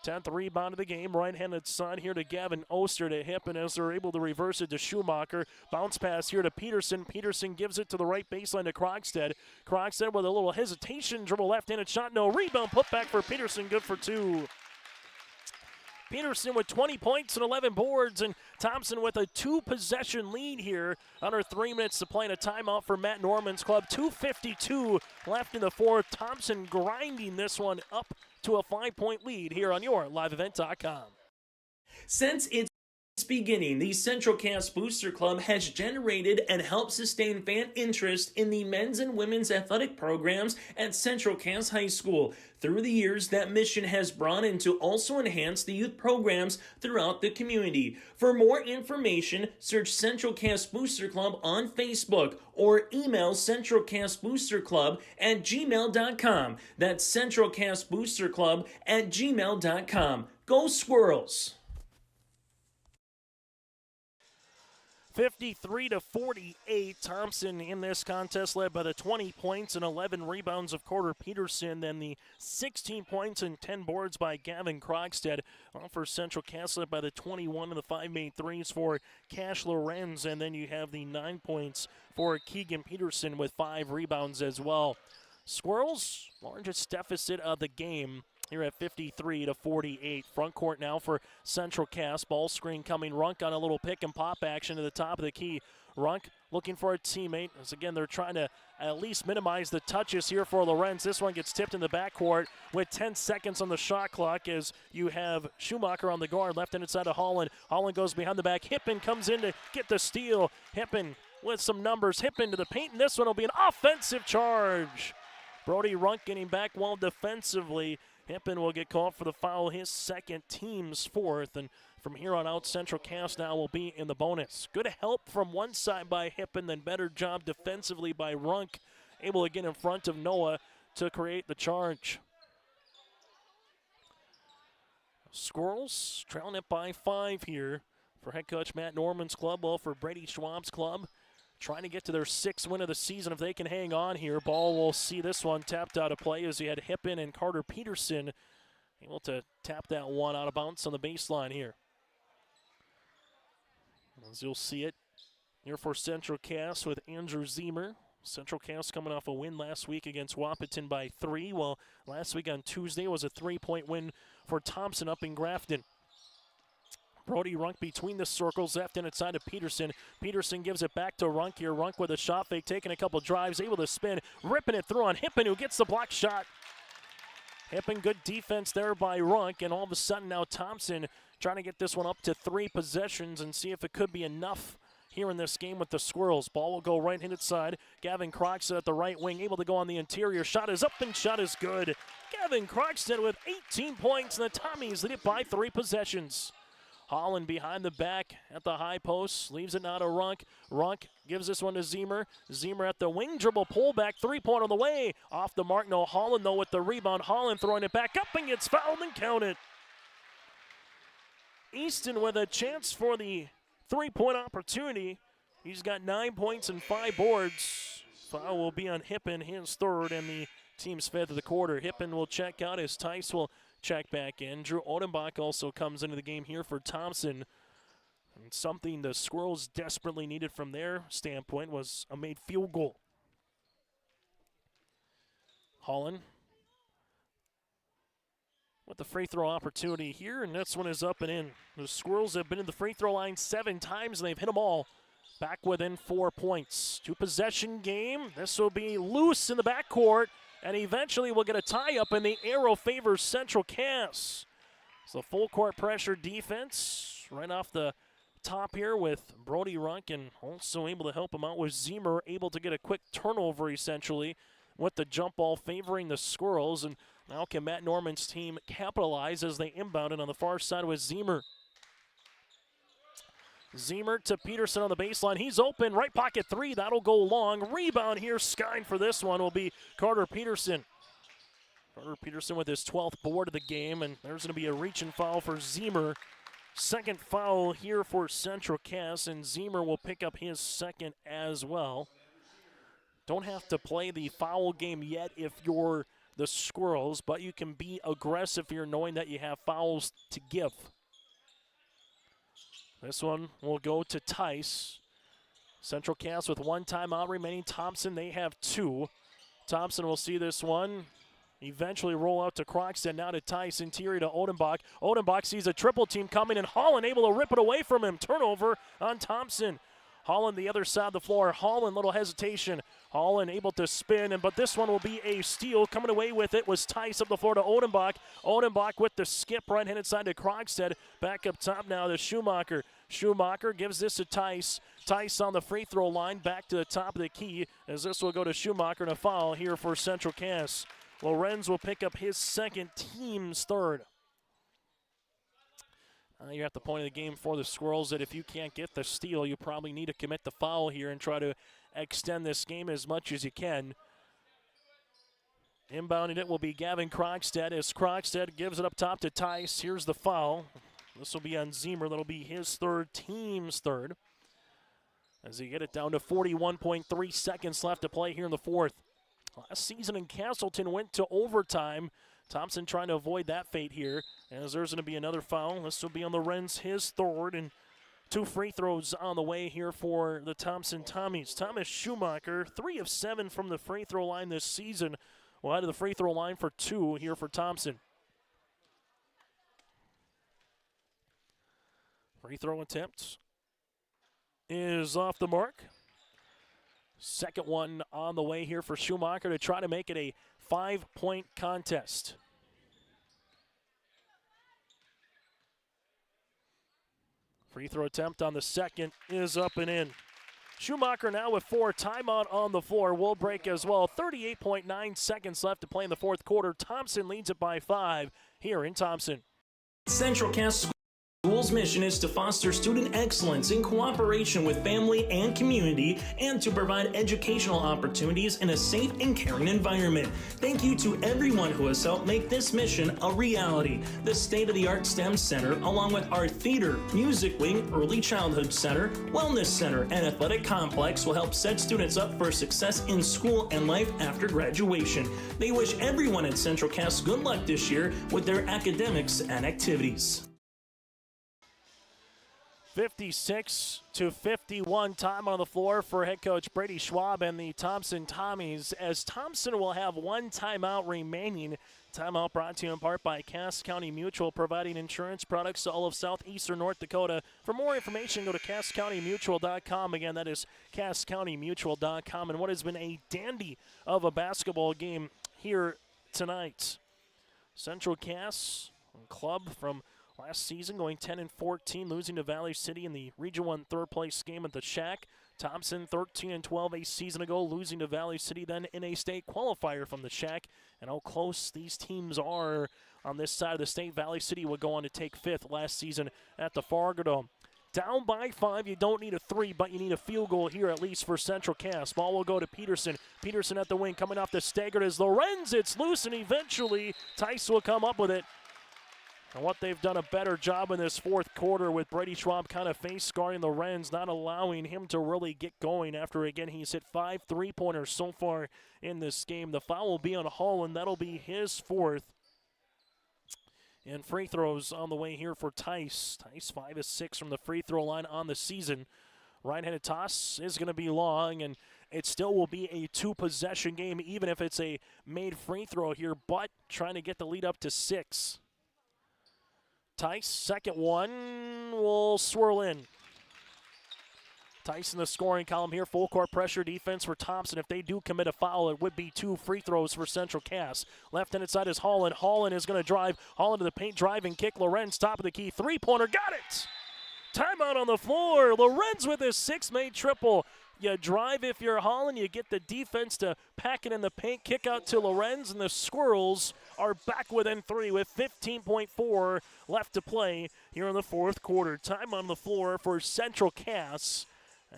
S4: 10th rebound of the game, right-handed side here to Gavin Oster to Hippen as they're able to reverse it to Schumacher. Bounce pass here to Peterson. Peterson gives it to the right baseline to Crockstead. Crockstead with a little hesitation, dribble left-handed shot, no rebound, put back for Peterson, good for 2. Peterson with 20 points and 11 boards, and Thompson with a 2-possession lead here. Under 3 minutes to play in a timeout for Matt Norman's club. 2:52 left in the fourth. Thompson grinding this one up to a 5-point lead here on your liveevent.com.
S1: Since its beginning, the Central Cass Booster Club has generated and helped sustain fan interest in the men's and women's athletic programs at Central Cass High School. Through the years, that mission has brought in to also enhance the youth programs throughout the community. For more information, search Central Cass Booster Club on Facebook or email centralcassboosterclub@gmail.com. That's centralcassboosterclub@gmail.com. Go Squirrels!
S4: 53-48, Thompson in this contest led by the 20 points and 11 rebounds of Carter Peterson, then the 16 points and 10 boards by Gavin Crockstead. For Central Cass led by the 21 and the 5 made threes for Cash Lorenz, and then you have the 9 points for Keegan Peterson with 5 rebounds as well. Squirrels, largest deficit of the game. here at 53-48. Front court now for Central Cass. Ball screen coming. Runk on a little pick and pop action to the top of the key. Runk looking for a teammate. As again, they're trying to at least minimize the touches here for Lorenz. This one gets tipped in the backcourt with 10 seconds on the shot clock as you have Schumacher on the guard, left-handed side of Holland. Holland goes behind the back. Hippen comes in to get the steal. Hippen with some numbers. Hippen to the paint, and this one will be an offensive charge. Brody Runk getting back well defensively. Hippen will get called for the foul, his second, team's fourth, and from here on out, Central Cass now will be in the bonus. Good help from one side by Hippen, then better job defensively by Runk, able to get in front of Noah to create the charge. Squirrels trailing it by 5 here for head coach Matt Norman's club, well for Brady Schwab's club. Trying to get to their 6th win of the season if they can hang on here. Ball will see this one tapped out of play as he had Hippen and Carter Peterson able to tap that one out of bounds on the baseline here. As you'll see it here for Central Cass with Andrew Zemer. Central Cass coming off a win last week against Wahpeton by 3. Well, last week on Tuesday was a 3-point win for Thompson up in Grafton. Brody Runk between the circles, left and inside of Peterson. Peterson gives it back to Runk here. Runk with a shot fake, taking a couple drives, able to spin, ripping it through on Hippen, who gets the block shot. Hippen, good defense there by Runk, and all of a sudden now Thompson trying to get this one up to 3 possessions and see if it could be enough here in this game with the Squirrels. Ball will go right-handed side. Gavin Croxton at the right wing, able to go on the interior. Shot is up and shot is good. Gavin Croxton with 18 points, and the Tommies lead it by 3 possessions. Holland behind the back at the high post, leaves it now to Runk. Runk gives this one to Zemer. Zemer at the wing, dribble, pullback, 3-point on the way. Off the mark, no Holland though with the rebound. Holland throwing it back up and gets fouled and counted. Easton with a chance for the 3-point opportunity. He's got 9 points and 5 boards. Foul will be on Hippen, his 3rd, and the team's 5th of the quarter. Hippen will check out as Tice will check back in. Drew Odenbach also comes into the game here for Thompson. And something the Squirrels desperately needed from their standpoint was a made field goal. Holland with the free throw opportunity here, and this one is up and in. The Squirrels have been in the free throw line 7 times, and they've hit them all. Back within 4 points. 2-possession game. This will be loose in the backcourt. And eventually we'll get a tie-up, and the arrow favors Central Cass. So full court pressure defense right off the top here with Brody Runk, and also able to help him out with Zemer, able to get a quick turnover essentially with the jump ball favoring the Squirrels. And now can Matt Norman's team capitalize as they inbound it on the far side with Zemer. Zemer to Peterson on the baseline. He's open, right pocket 3. That'll go long. Rebound here, skying for this one will be Carter Peterson. Carter Peterson with his 12th board of the game, and there's going to be a reach and foul for Zemer. Second foul here for Central Cass, and Zemer will pick up his 2nd as well. Don't have to play the foul game yet if you're the Squirrels, but you can be aggressive here knowing that you have fouls to give. This one will go to Tice. Central Cass with 1 timeout remaining. Thompson, they have 2. Thompson will see this one. Eventually roll out to Croxton, now to Tice, interior to Odenbach. Odenbach sees a triple team coming, and Holland able to rip it away from him. Turnover on Thompson. Holland the other side of the floor. Holland, little hesitation. Holland able to spin, but this one will be a steal. Coming away with it was Tice up the floor to Odenbach. Odenbach with the skip right-handed side to Krogstad. Back up top now to Schumacher. Schumacher gives this to Tice. Tice on the free throw line, back to the top of the key, as this will go to Schumacher, and a foul here for Central Cass. Lorenz will pick up his 2nd, team's 3rd. You're at the point of the game for the Squirrels that if you can't get the steal, you probably need to commit the foul here and try to extend this game as much as you can. Inbounding it will be Gavin Krogstad as Krogstad gives it up top to Tice. Here's the foul. This will be on Zemer. That'll be his 3rd, team's 3rd. As he get it down to 41.3 seconds left to play here in the 4th. Last season in Castleton went to overtime. Thompson trying to avoid that fate here, as there's going to be another foul. This will be on Lorenz, his 3rd, and 2 free throws on the way here for the Thompson Tommies. Thomas Schumacher, 3 of 7 from the free throw line this season. Well, out of the free throw line for 2 here for Thompson. Free throw attempt is off the mark. Second one on the way here for Schumacher to try to make it a 5-point contest. Free throw attempt on the second is up and in. Schumacher now with 4, timeout on the floor, will break as well. 38.9 seconds left to play in the fourth quarter. Thompson leads it by 5 here in Thompson.
S1: Central Cass School's mission is to foster student excellence in cooperation with family and community and to provide educational opportunities in a safe and caring environment. Thank you to everyone who has helped make this mission a reality. The state-of-the-art STEM Center, along with our theater, music wing, early childhood center, wellness center, and athletic complex will help set students up for success in school and life after graduation. They wish everyone at Central Cass good luck this year with their academics and activities.
S4: 56-51, time on the floor for head coach Brady Schwab and the Thompson Tommies, as Thompson will have 1 timeout remaining. Timeout brought to you in part by Cass County Mutual, providing insurance products to all of southeastern North Dakota. For more information, go to CassCountyMutual.com. Again, that is CassCountyMutual.com. And what has been a dandy of a basketball game here tonight. Central Cass club from last season going 10-14, losing to Valley City in the Region 1 third-place game at the Shack. Thompson 13-12 a season ago, losing to Valley City then in a state qualifier from the Shack. And how close these teams are on this side of the state. Valley City would go on to take 5th last season at the Fargo Dome. Down by 5, you don't need a 3, but you need a field goal here at least for Central Cass. Ball will go to Peterson. Peterson at the wing, coming off the staggered as Lorenz. It's loose, and eventually Tice will come up with it. And what they've done a better job in this fourth quarter with Brady Schwab kind of face scarring Lorenz, not allowing him to really get going after, again, he's hit 5 3-pointers so far in this game. The foul will be on Holland. That'll be his 4th. And free throws on the way here for Tice. Tice 5 of 6 from the free throw line on the season. Right-handed toss is going to be long, and it still will be a 2-possession game, even if it's a made free throw here, but trying to get the lead up to 6. Tice, second one, will swirl in. Tice in the scoring column here, full court pressure defense for Thompson. If they do commit a foul, it would be 2 free throws for Central Cass. Left-handed side is Holland. Holland is going to drive. Holland to the paint, drive and kick. Lorenz, top of the key, 3-pointer, got it! Timeout on the floor. Lorenz with his 6th made triple. You drive if you're Holland, you get the defense to pack it in the paint, kick out to Lorenz, and the Squirrels are back within 3 with 15.4 left to play here in the fourth quarter. Time on the floor for Central Cass,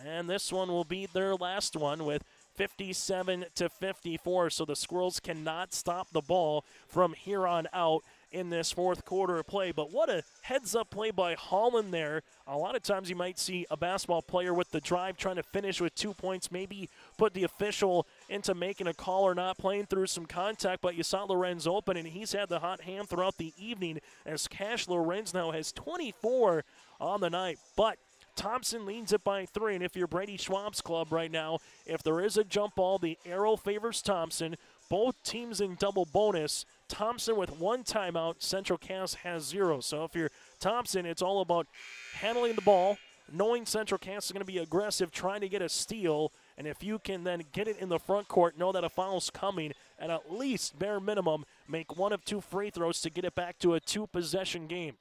S4: and this one will be their last one with 57-54, so the Squirrels cannot stop the ball from here on out in this fourth quarter of play. But what a heads-up play by Holland there. A lot of times you might see a basketball player with the drive trying to finish with 2 points, maybe put the official into making a call or not, playing through some contact, but you saw Lorenz open, and he's had the hot hand throughout the evening as Cash Lorenz now has 24 on the night. But Thompson leads it by 3, and if you're Brady Schwab's club right now, if there is a jump ball, the arrow favors Thompson. Both teams in double bonus. Thompson with 1 timeout. Central Cass has 0. So if you're Thompson, it's all about handling the ball, knowing Central Cass is going to be aggressive, trying to get a steal, and if you can then get it in the front court, know that a foul's coming, and at least, bare minimum, make 1 of 2 free throws to get it back to a 2-possession game.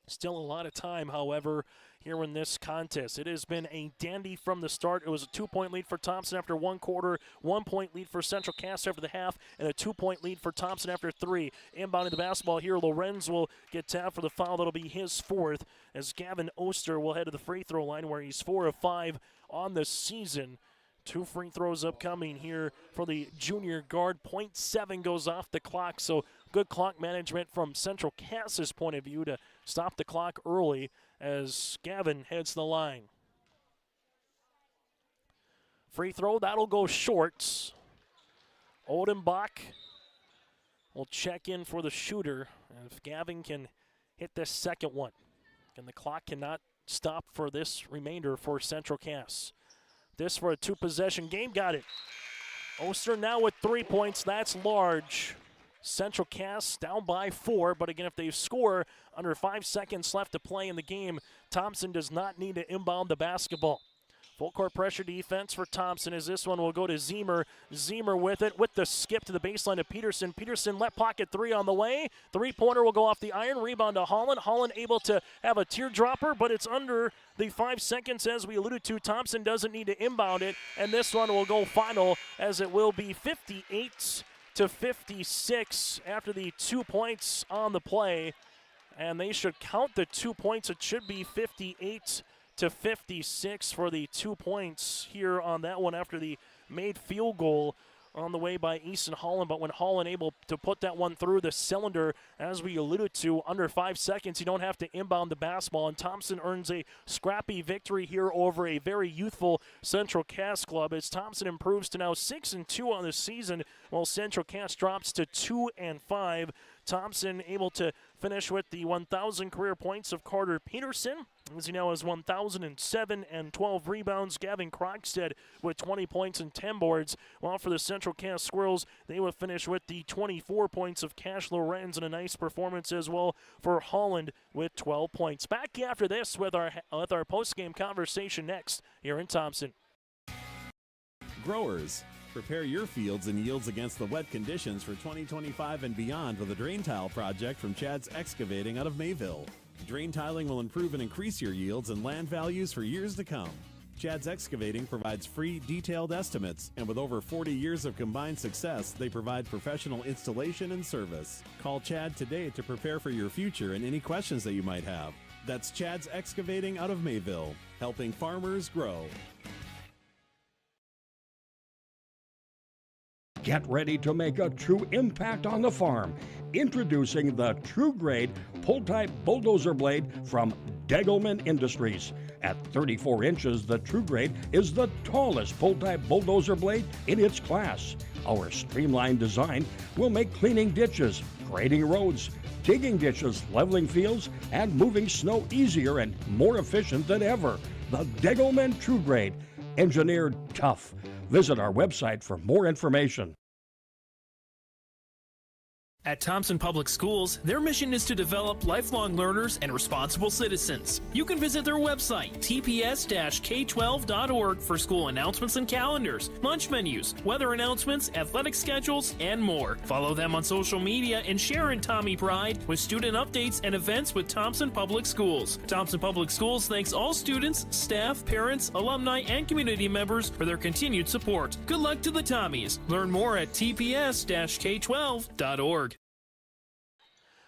S4: Still a lot of time, however, here in this contest. It has been a dandy from the start. It was a 2-point lead for Thompson after 1 quarter, 1-point lead for Central Cass after the half, and a 2-point lead for Thompson after 3. Inbounding the basketball here, Lorenz will get tapped for the foul. That'll be his 4th, as Gavin Oster will head to the free throw line where he's 4 of 5 on the season. 2 free throws upcoming here for the junior guard. 0.7 goes off the clock, so good clock management from Central Cass's point of view to stop the clock early as Gavin heads the line. Free throw, that'll go short. Odenbach will check in for the shooter. If Gavin can hit this second one, and the clock cannot stop for this remainder for Central Cass. This for a 2-possession game, got it. Oster now with 3 points, that's large. Central Cass down by 4, but again, if they score Under 5 seconds left to play in the game. Thompson does not need to inbound the basketball. Full court pressure defense for Thompson as this one will go to Zemer. Zemer with it, with the skip to the baseline to Peterson. Peterson left pocket three on the way. Three-pointer will go off the iron. Rebound to Holland. Holland able to have a teardropper, but it's under the 5 seconds as we alluded to. Thompson doesn't need to inbound it, and this one will go final as it will be 58-56 after the 2 points on the play. And they should count the 2 points. It should be 58-56 for the 2 points here on that one after the made field goal on the way by Easton Holland. But when Holland able to put that one through the cylinder, as we alluded to, under 5 seconds, you don't have to inbound the basketball. And Thompson earns a scrappy victory here over a very youthful Central Cass club as Thompson improves to now 6-2 on the season, while Central Cass drops to 2-5. Thompson able to finish with the 1,000 career points of Carter Peterson, as he now has 1,007 and 12 rebounds. Gavin Krogstad with 20 points and 10 boards. While for the Central Cass Squirrels, they will finish with the 24 points of Cash Lorenz and a nice performance as well for Holland with 12 points. Back after this with our post-game conversation next here in Thompson.
S6: Growers, prepare your fields and yields against the wet conditions for 2025 and beyond with a drain tile project from Chad's Excavating out of Mayville. Drain tiling will improve and increase your yields and land values for years to come. Chad's Excavating provides free, detailed estimates, and with over 40 years of combined success, they provide professional installation and service. Call Chad today to prepare for your future and any questions that you might have. That's Chad's Excavating out of Mayville, helping farmers grow.
S7: Get ready to make a true impact on the farm. Introducing the True Grade Pull-Type Bulldozer Blade from Degelman Industries. At 34 inches, the True Grade is the tallest pull-type bulldozer blade in its class. Our streamlined design will make cleaning ditches, grading roads, digging ditches, leveling fields, and moving snow easier and more efficient than ever. The Degelman True Grade, engineered tough. Visit our website for more information.
S8: At Thompson Public Schools, their mission is to develop lifelong learners and responsible citizens. You can visit their website, tps-k12.org, for school announcements and calendars, lunch menus, weather announcements, athletic schedules, and more. Follow them on social media and share in Tommy Pride with student updates and events with Thompson Public Schools. Thompson Public Schools thanks all students, staff, parents, alumni, and community members for their continued support. Good luck to the Tommies. Learn more at tps-k12.org.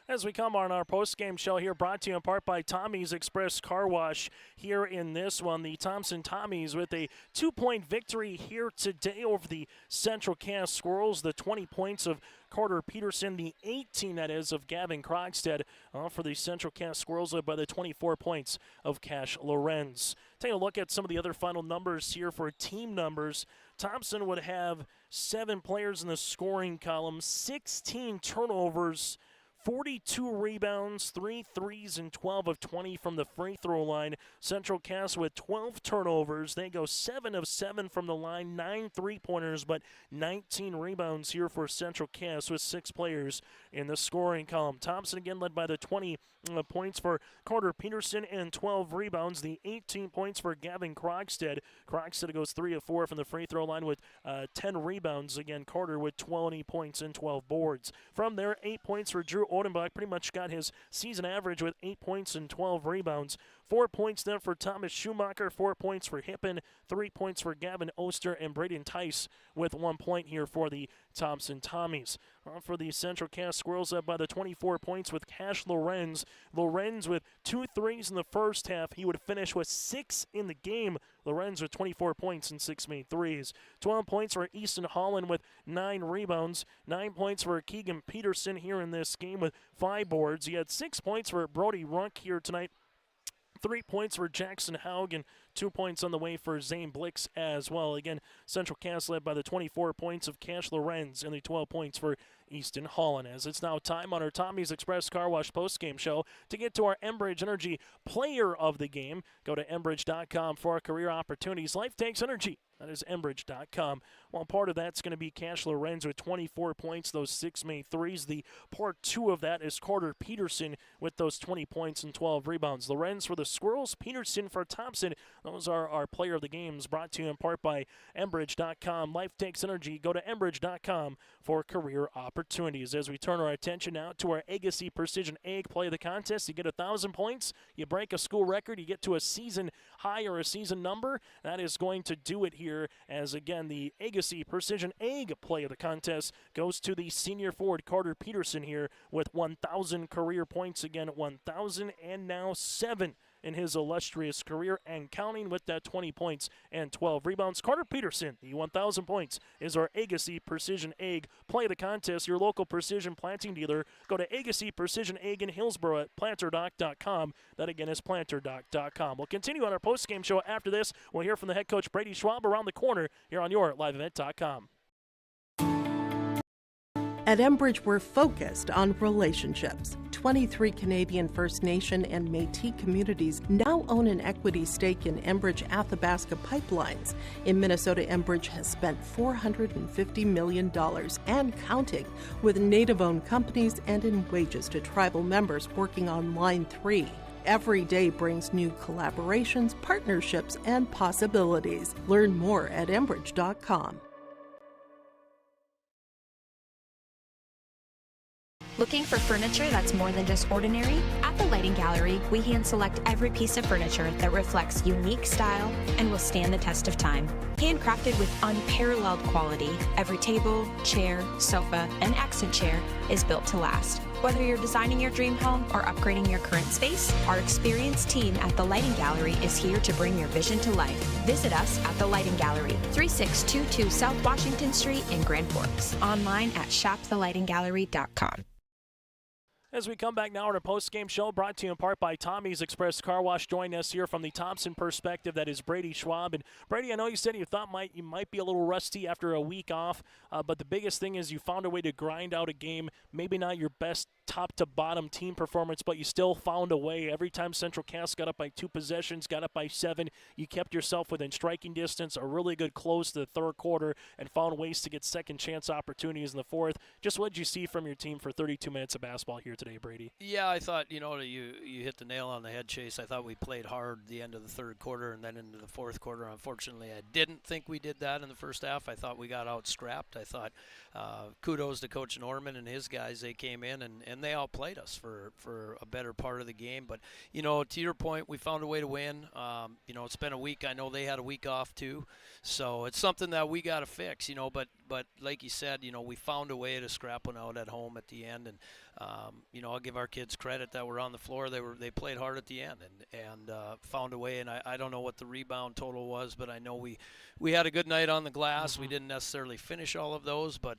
S4: As we come on our post-game show here, brought to you in part by Tommy's Express Car Wash here in this one. The Thompson Tommies with a 2-point victory here today over the Central Cass Squirrels. The 20 points of Carter Peterson, the 18, that is, of Gavin Krogstad for the Central Cass Squirrels, led by the 24 points of Cash Lorenz. Take a look at some of the other final numbers here for team numbers. Thompson would have 7 players in the scoring column, 16 turnovers, 42 rebounds, 3 threes, and 12 of 20 from the free throw line. Central Cass with 12 turnovers. They go 7 of 7 from the line, 9 three-pointers, but 19 rebounds here for Central Cass with 6 players in the scoring column. Thompson again led by the 20 points for Carter Peterson and 12 rebounds. The 18 points for Gavin Krogstad. Krogstad goes 3 of 4 from the free throw line with 10 rebounds. Again, Carter with 20 points and 12 boards. From there, 8 points for Drew Odenbach, pretty much got his season average with 8 points and 12 rebounds. 4 points then for Thomas Schumacher, 4 points for Hippen, 3 points for Gavin Oster, and Braden Tice with 1 point here for the Thompson Tommies. For the Central Cass Squirrels, up by the 24 points with Cash Lorenz. Lorenz with 2 threes in the first half. He would finish with 6 in the game. Lorenz with 24 points and 6 made threes. 12 points for Easton Holland with 9 rebounds. 9 points for Keegan Peterson here in this game with 5 boards. He had 6 points for Brody Runk here tonight. 3 points for Jackson Haug and 2 points on the way for Zane Blix as well. Again, Central Cass led by the 24 points of Cash Lorenz and the 12 points for Easton Holland. As it's now time on our Tommy's Express Car Wash postgame show to get to our Enbridge Energy Player of the Game. Go to Enbridge.com for our career opportunities. Life takes energy, That is Enbridge.com. Well, part of that's going to be Cash Lorenz with 24 points, those 6 made threes. The part 2 of that is Carter Peterson with those 20 points and 12 rebounds. Lorenz for the Squirrels, Peterson for Thompson. Those are our player of the games, brought to you in part by Enbridge.com. Life takes energy. Go to Enbridge.com for career opportunities. As we turn our attention now to our Agassi Precision Egg play of the contest, you get 1,000 points, you break a school record, you get to a season high or a season number. That is going to do it here, as again the Agassi Precision Egg play of the contest goes to the senior forward Carter Peterson here with 1,000 career points. Again, 1,000 and now 7 in his illustrious career and counting with that 20 points and 12 rebounds. Carter Peterson, the 1,000 points, is our Agassi Precision Egg play of the contest. Your local precision planting dealer. Go to Agassi Precision Egg in Hillsboro at planterdoc.com. That again is planterdoc.com. We'll continue on our post-game show after this. We'll hear from the head coach Brady Schwab around the corner here on your liveevent.com.
S5: At Enbridge, we're focused on relationships. 23 Canadian First Nation and Métis communities now own an equity stake in Enbridge Athabasca Pipelines. In Minnesota, Enbridge has spent $450 million and counting with Native-owned companies and in wages to tribal members working on Line 3. Every day brings new collaborations, partnerships, and possibilities. Learn more at Enbridge.com.
S12: Looking for furniture that's more than just ordinary? At the Lighting Gallery, we hand select every piece of furniture that reflects unique style and will stand the test of time. Handcrafted with unparalleled quality, every table, chair, sofa, and accent chair is built to last. Whether you're designing your dream home or upgrading your current space, our experienced team at the Lighting Gallery is here to bring your vision to life. Visit us at the Lighting Gallery, 3622 South Washington Street in Grand Forks. Online at shopthelightinggallery.com.
S4: As we come back now on our post-game show, brought to you in part by Tommy's Express Car Wash. Joining us here from the Thompson perspective, that is Brady Schwab. And Brady, I know you said you thought you might be a little rusty after a week off, but the biggest thing is you found a way to grind out a game. Maybe not your best top-to-bottom team performance, but you still found a way. Every time Central Cass got up by 2 possessions, got up by 7, you kept yourself within striking distance, a really good close to the third quarter, and found ways to get second-chance opportunities in the fourth. Just what did you see from your team for 32 minutes of basketball here today, Brady?
S9: Yeah, I thought, you hit the nail on the head, Chase. I thought we played hard the end of the third quarter and then into the fourth quarter. Unfortunately, I didn't think we did that in the first half. I thought we got out-scrapped. I thought kudos to Coach Norman and his guys. They came in and they outplayed us for a better part of the game. But, to your point, we found a way to win. It's been a week. I know they had a week off too. So it's something that we got to fix, but like you said, we found a way to scrap one out at home at the end. And, I'll give our kids credit that were on the floor. They played hard at the end and found a way. And I don't know what the rebound total was, but I know we had a good night on the glass. We didn't necessarily finish all of those, but,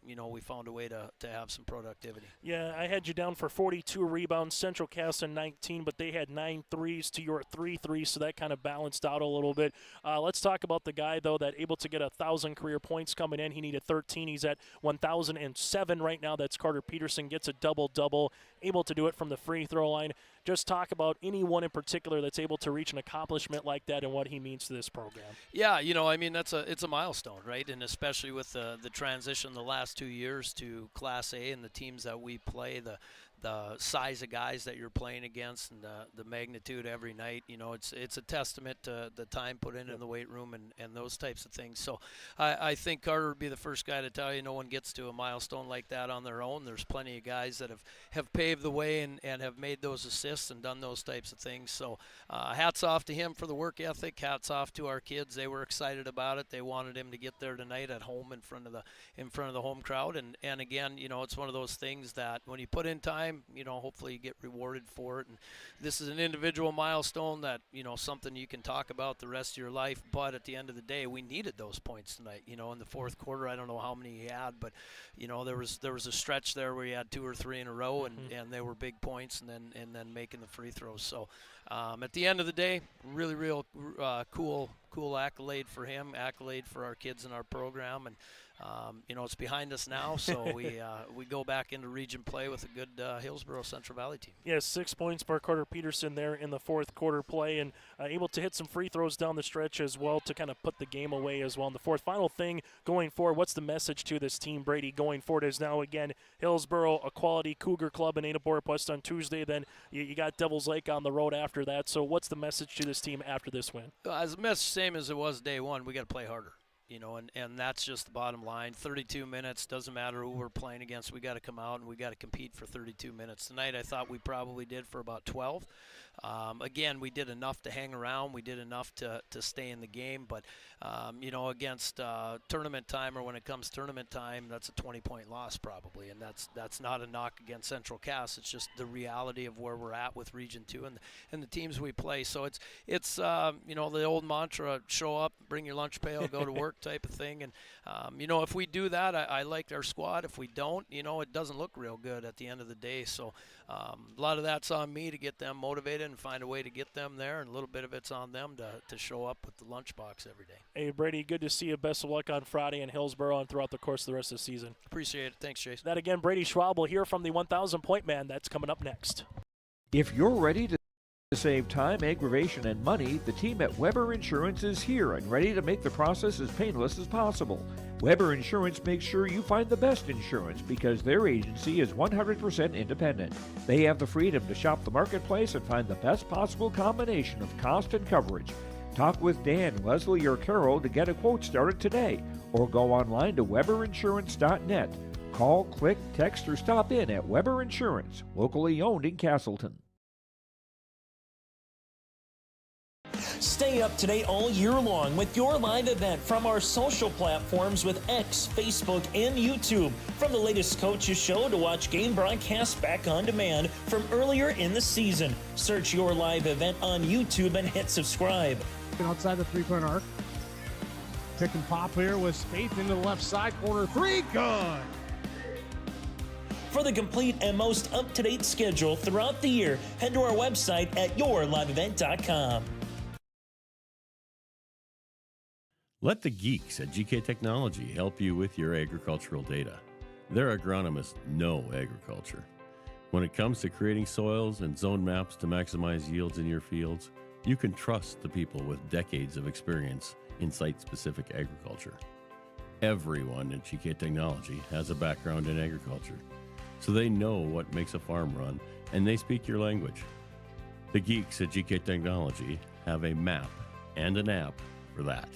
S9: we found a way to have some productivity.
S4: Yeah, I had you down for 42 rebounds, Central Cass 19, but they had 9 threes to your 3 threes, so that kind of balanced out a little bit. Let's talk about the guy, though, that able to get 1,000 career points coming in. He needed 13. He's at 1,007 right now. That's Carter Peterson, gets a double-double, able to do it from the free throw line. Just talk about anyone in particular that's able to reach an accomplishment like that and what he means to this program.
S9: Yeah, it's a milestone, right? And especially with the transition the last 2 years to Class A and the teams that we play, the size of guys that you're playing against and the magnitude every night, it's a testament to the time put in the weight room and those types of things. So I think Carter would be the first guy to tell you no one gets to a milestone like that on their own. There's plenty of guys that have paved the way and have made those assists and done those types of things. So hats off to him for the work ethic. Hats off to our kids. They were excited about it. They wanted him to get there tonight at home in front of the home crowd. And again, it's one of those things that when you put in time, hopefully you get rewarded for it. And this is an individual milestone that, something you can talk about the rest of your life. But at the end of the day, we needed those points tonight. In the fourth quarter, I don't know how many he had, but, there was a stretch there where he had 2 or 3 in a row, and they were big points, and then making the free throws. So at the end of the day, really real cool accolade for him, accolade for our kids in our program, and it's behind us now, so we go back into region play with a good Hillsborough Central Valley team.
S4: Yeah, 6 points for Carter Peterson there in the fourth quarter play, and able to hit some free throws down the stretch as well to kind of put the game away as well in the fourth. Final thing going forward, what's the message to this team, Brady, going forward? Is now, again, Hillsborough, a quality Cougar club in Ada Borapest on Tuesday, then you got Devils Lake on the road after that, so what's the message to this team after this win?
S9: As a message, same as it was day one, we got to play harder. And that's just the bottom line. 32 minutes, doesn't matter who we're playing against. We got to come out and we got to compete for 32 minutes. Tonight I thought we probably did for about 12. Again, we did enough to hang around. We did enough to stay in the game. But, against tournament time, or when it comes tournament time, that's a 20-point loss probably. And that's not a knock against Central Cass. It's just the reality of where we're at with Region 2 and the teams we play. So it's the old mantra, show up, bring your lunch pail, go to work type of thing. And, if we do that, I like our squad. If we don't, it doesn't look real good at the end of the day. So a lot of that's on me to get them motivated and find a way to get them there, and a little bit of it's on them to show up with the lunchbox every day.
S4: Hey, Brady, good to see you. Best of luck on Friday in Hillsborough and throughout the course of the rest of the season.
S9: Appreciate it. Thanks, Chase.
S4: That again, Brady Schwab will hear from the 1,000-point man. That's coming up next.
S13: If you're ready to save time, aggravation, and money, the team at Weber Insurance is here and ready to make the process as painless as possible. Weber Insurance makes sure you find the best insurance because their agency is 100% independent. They have the freedom to shop the marketplace and find the best possible combination of cost and coverage. Talk with Dan, Leslie, or Carol to get a quote started today, or go online to weberinsurance.net. Call, click, text, or stop in at Weber Insurance, locally owned in Castleton.
S1: Stay up to date all year long with your live event from our social platforms with X, Facebook, and YouTube. From the latest coaches show to watch game broadcasts back on demand from earlier in the season. Search your live event on YouTube and hit subscribe.
S14: Outside the three-point arc. Pick and pop here with Spaeth into the left side corner. Three, good.
S1: For the complete and most up-to-date schedule throughout the year, head to our website at yourliveevent.com.
S6: Let the geeks at GK Technology help you with your agricultural data. Their agronomists know agriculture. When it comes to creating soils and zone maps to maximize yields in your fields, you can trust the people with decades of experience in site-specific agriculture. Everyone at GK Technology has a background in agriculture, so they know what makes a farm run, and they speak your language. The geeks at GK Technology have a map and an app for that.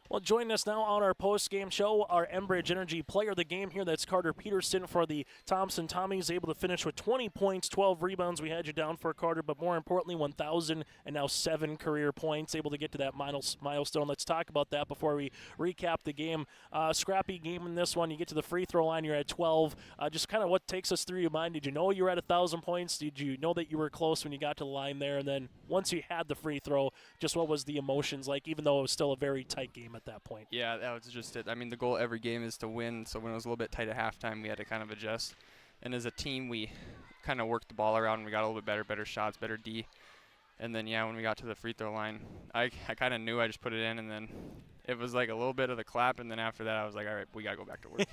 S4: Well, joining us now on our post-game show, our Enbridge Energy player of the game here. That's Carter Peterson for the Thompson Tommies, able to finish with 20 points, 12 rebounds. We had you down for Carter, but more importantly, 1,007 career points, able to get to that milestone. Let's talk about that before we recap the game. Scrappy game in this one. You get to the free throw line, you're at 12. Just kind of what takes us through your mind. Did you know you were at 1,000 points? Did you know that you were close when you got to the line there? And then once you had the free throw, just what was the emotions like, even though it was still a very tight game at that point?
S15: Yeah, that was just it. I mean, the goal every game is to win, so when it was a little bit tight at halftime, we had to kind of adjust. And as a team, we kind of worked the ball around, and we got a little bit better shots, better D. And then, yeah, when we got to the free throw line, I kind of knew I just put it in, and then it was like a little bit of the clap, and then after that, I was like, all right, we got to go back to work.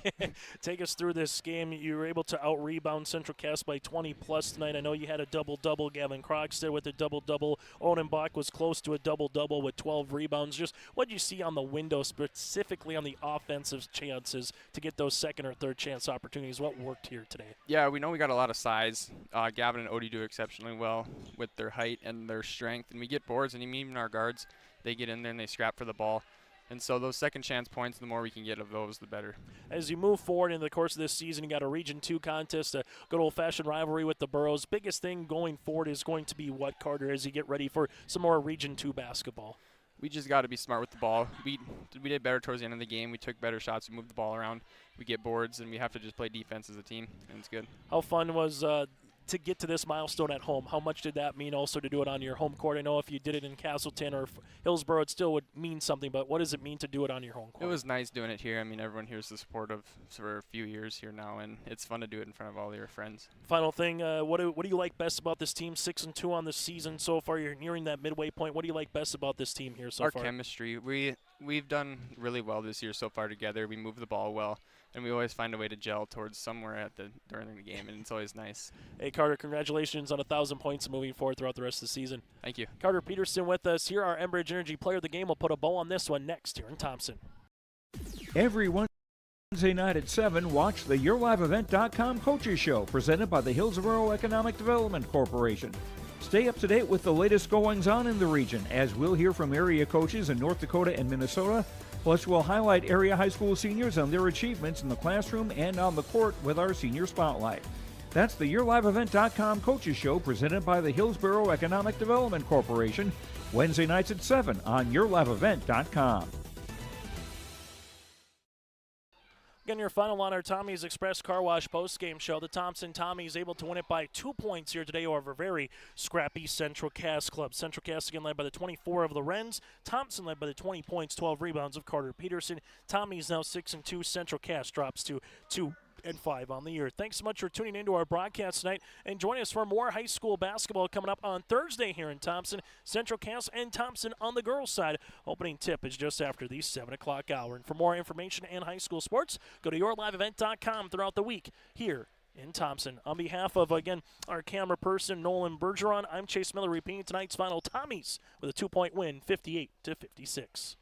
S4: Take us through this game. You were able to out-rebound Central Cass by 20-plus tonight. I know you had a double-double. Gavin Croxton with a double-double. Odenbach was close to a double-double with 12 rebounds. Just what did you see on the window, specifically on the offensive chances to get those second or third chance opportunities? What worked here today?
S15: Yeah, we know we got a lot of size. Gavin and Odie do exceptionally well with their height and their strength, and we get boards, and even our guards, they get in there and they scrap for the ball. And so those second chance points, the more we can get of those, the better.
S4: As you move forward in the course of this season, you got a Region 2 contest, a good old-fashioned rivalry with the Burros. Biggest thing going forward is going to be what, Carter, as you get ready for some more Region 2 basketball?
S15: We just got to be smart with the ball. We did better towards the end of the game. We took better shots. We moved the ball around. We get boards, and we have to just play defense as a team, and it's good.
S4: How fun was to get to this milestone at home, how much did that mean also to do it on your home court? I know if you did it in Castleton or Hillsborough, it still would mean something, but what does it mean to do it on your home court?
S15: It was nice doing it here. I mean, everyone here's the support of for a few years here now, and it's fun to do it in front of all your friends.
S4: Final thing, what do you like best about this team? 6-2 on the season so far. You're nearing that midway point. What do you like best about this team here so far?
S15: Our chemistry. We've done really well this year so far together. We move the ball well, and we always find a way to gel towards somewhere during the game, and it's always nice.
S4: Hey, Carter, congratulations on 1,000 points moving forward throughout the rest of the season.
S15: Thank you.
S4: Carter Peterson with us here, our Enbridge Energy Player of the Game. We'll put a bow on this one next here in Thompson.
S13: Every Wednesday night at 7, watch the YourLiveEvent.com Coaches Show presented by the Hillsborough Economic Development Corporation. Stay up to date with the latest goings-on in the region, as we'll hear from area coaches in North Dakota and Minnesota. Plus, we'll highlight area high school seniors and their achievements in the classroom and on the court with our Senior Spotlight. That's the YourLiveEvent.com Coaches Show presented by the Hillsborough Economic Development Corporation, Wednesday nights at 7 on YourLiveEvent.com.
S4: Again, your final on our Tommy's Express Car Wash postgame show. The Thompson Tommies able to win it by 2 points here today over a very scrappy Central Cass club. Central Cass again led by the 24 of the Wrens. Thompson led by the 20 points, 12 rebounds of Carter Peterson. Tommy's now 6-2. Central Cass drops to 2-5 on the year. Thanks so much for tuning into our broadcast tonight, and join us for more high school basketball coming up on Thursday here in Thompson. Central Cass and Thompson on the girls' side. Opening tip is just after the 7 o'clock hour. And for more information and high school sports, go to yourliveevent.com throughout the week here in Thompson. On behalf of, again, our camera person, Nolan Bergeron, I'm Chase Miller repeating tonight's final Tommies with a 2-point win, 58-56.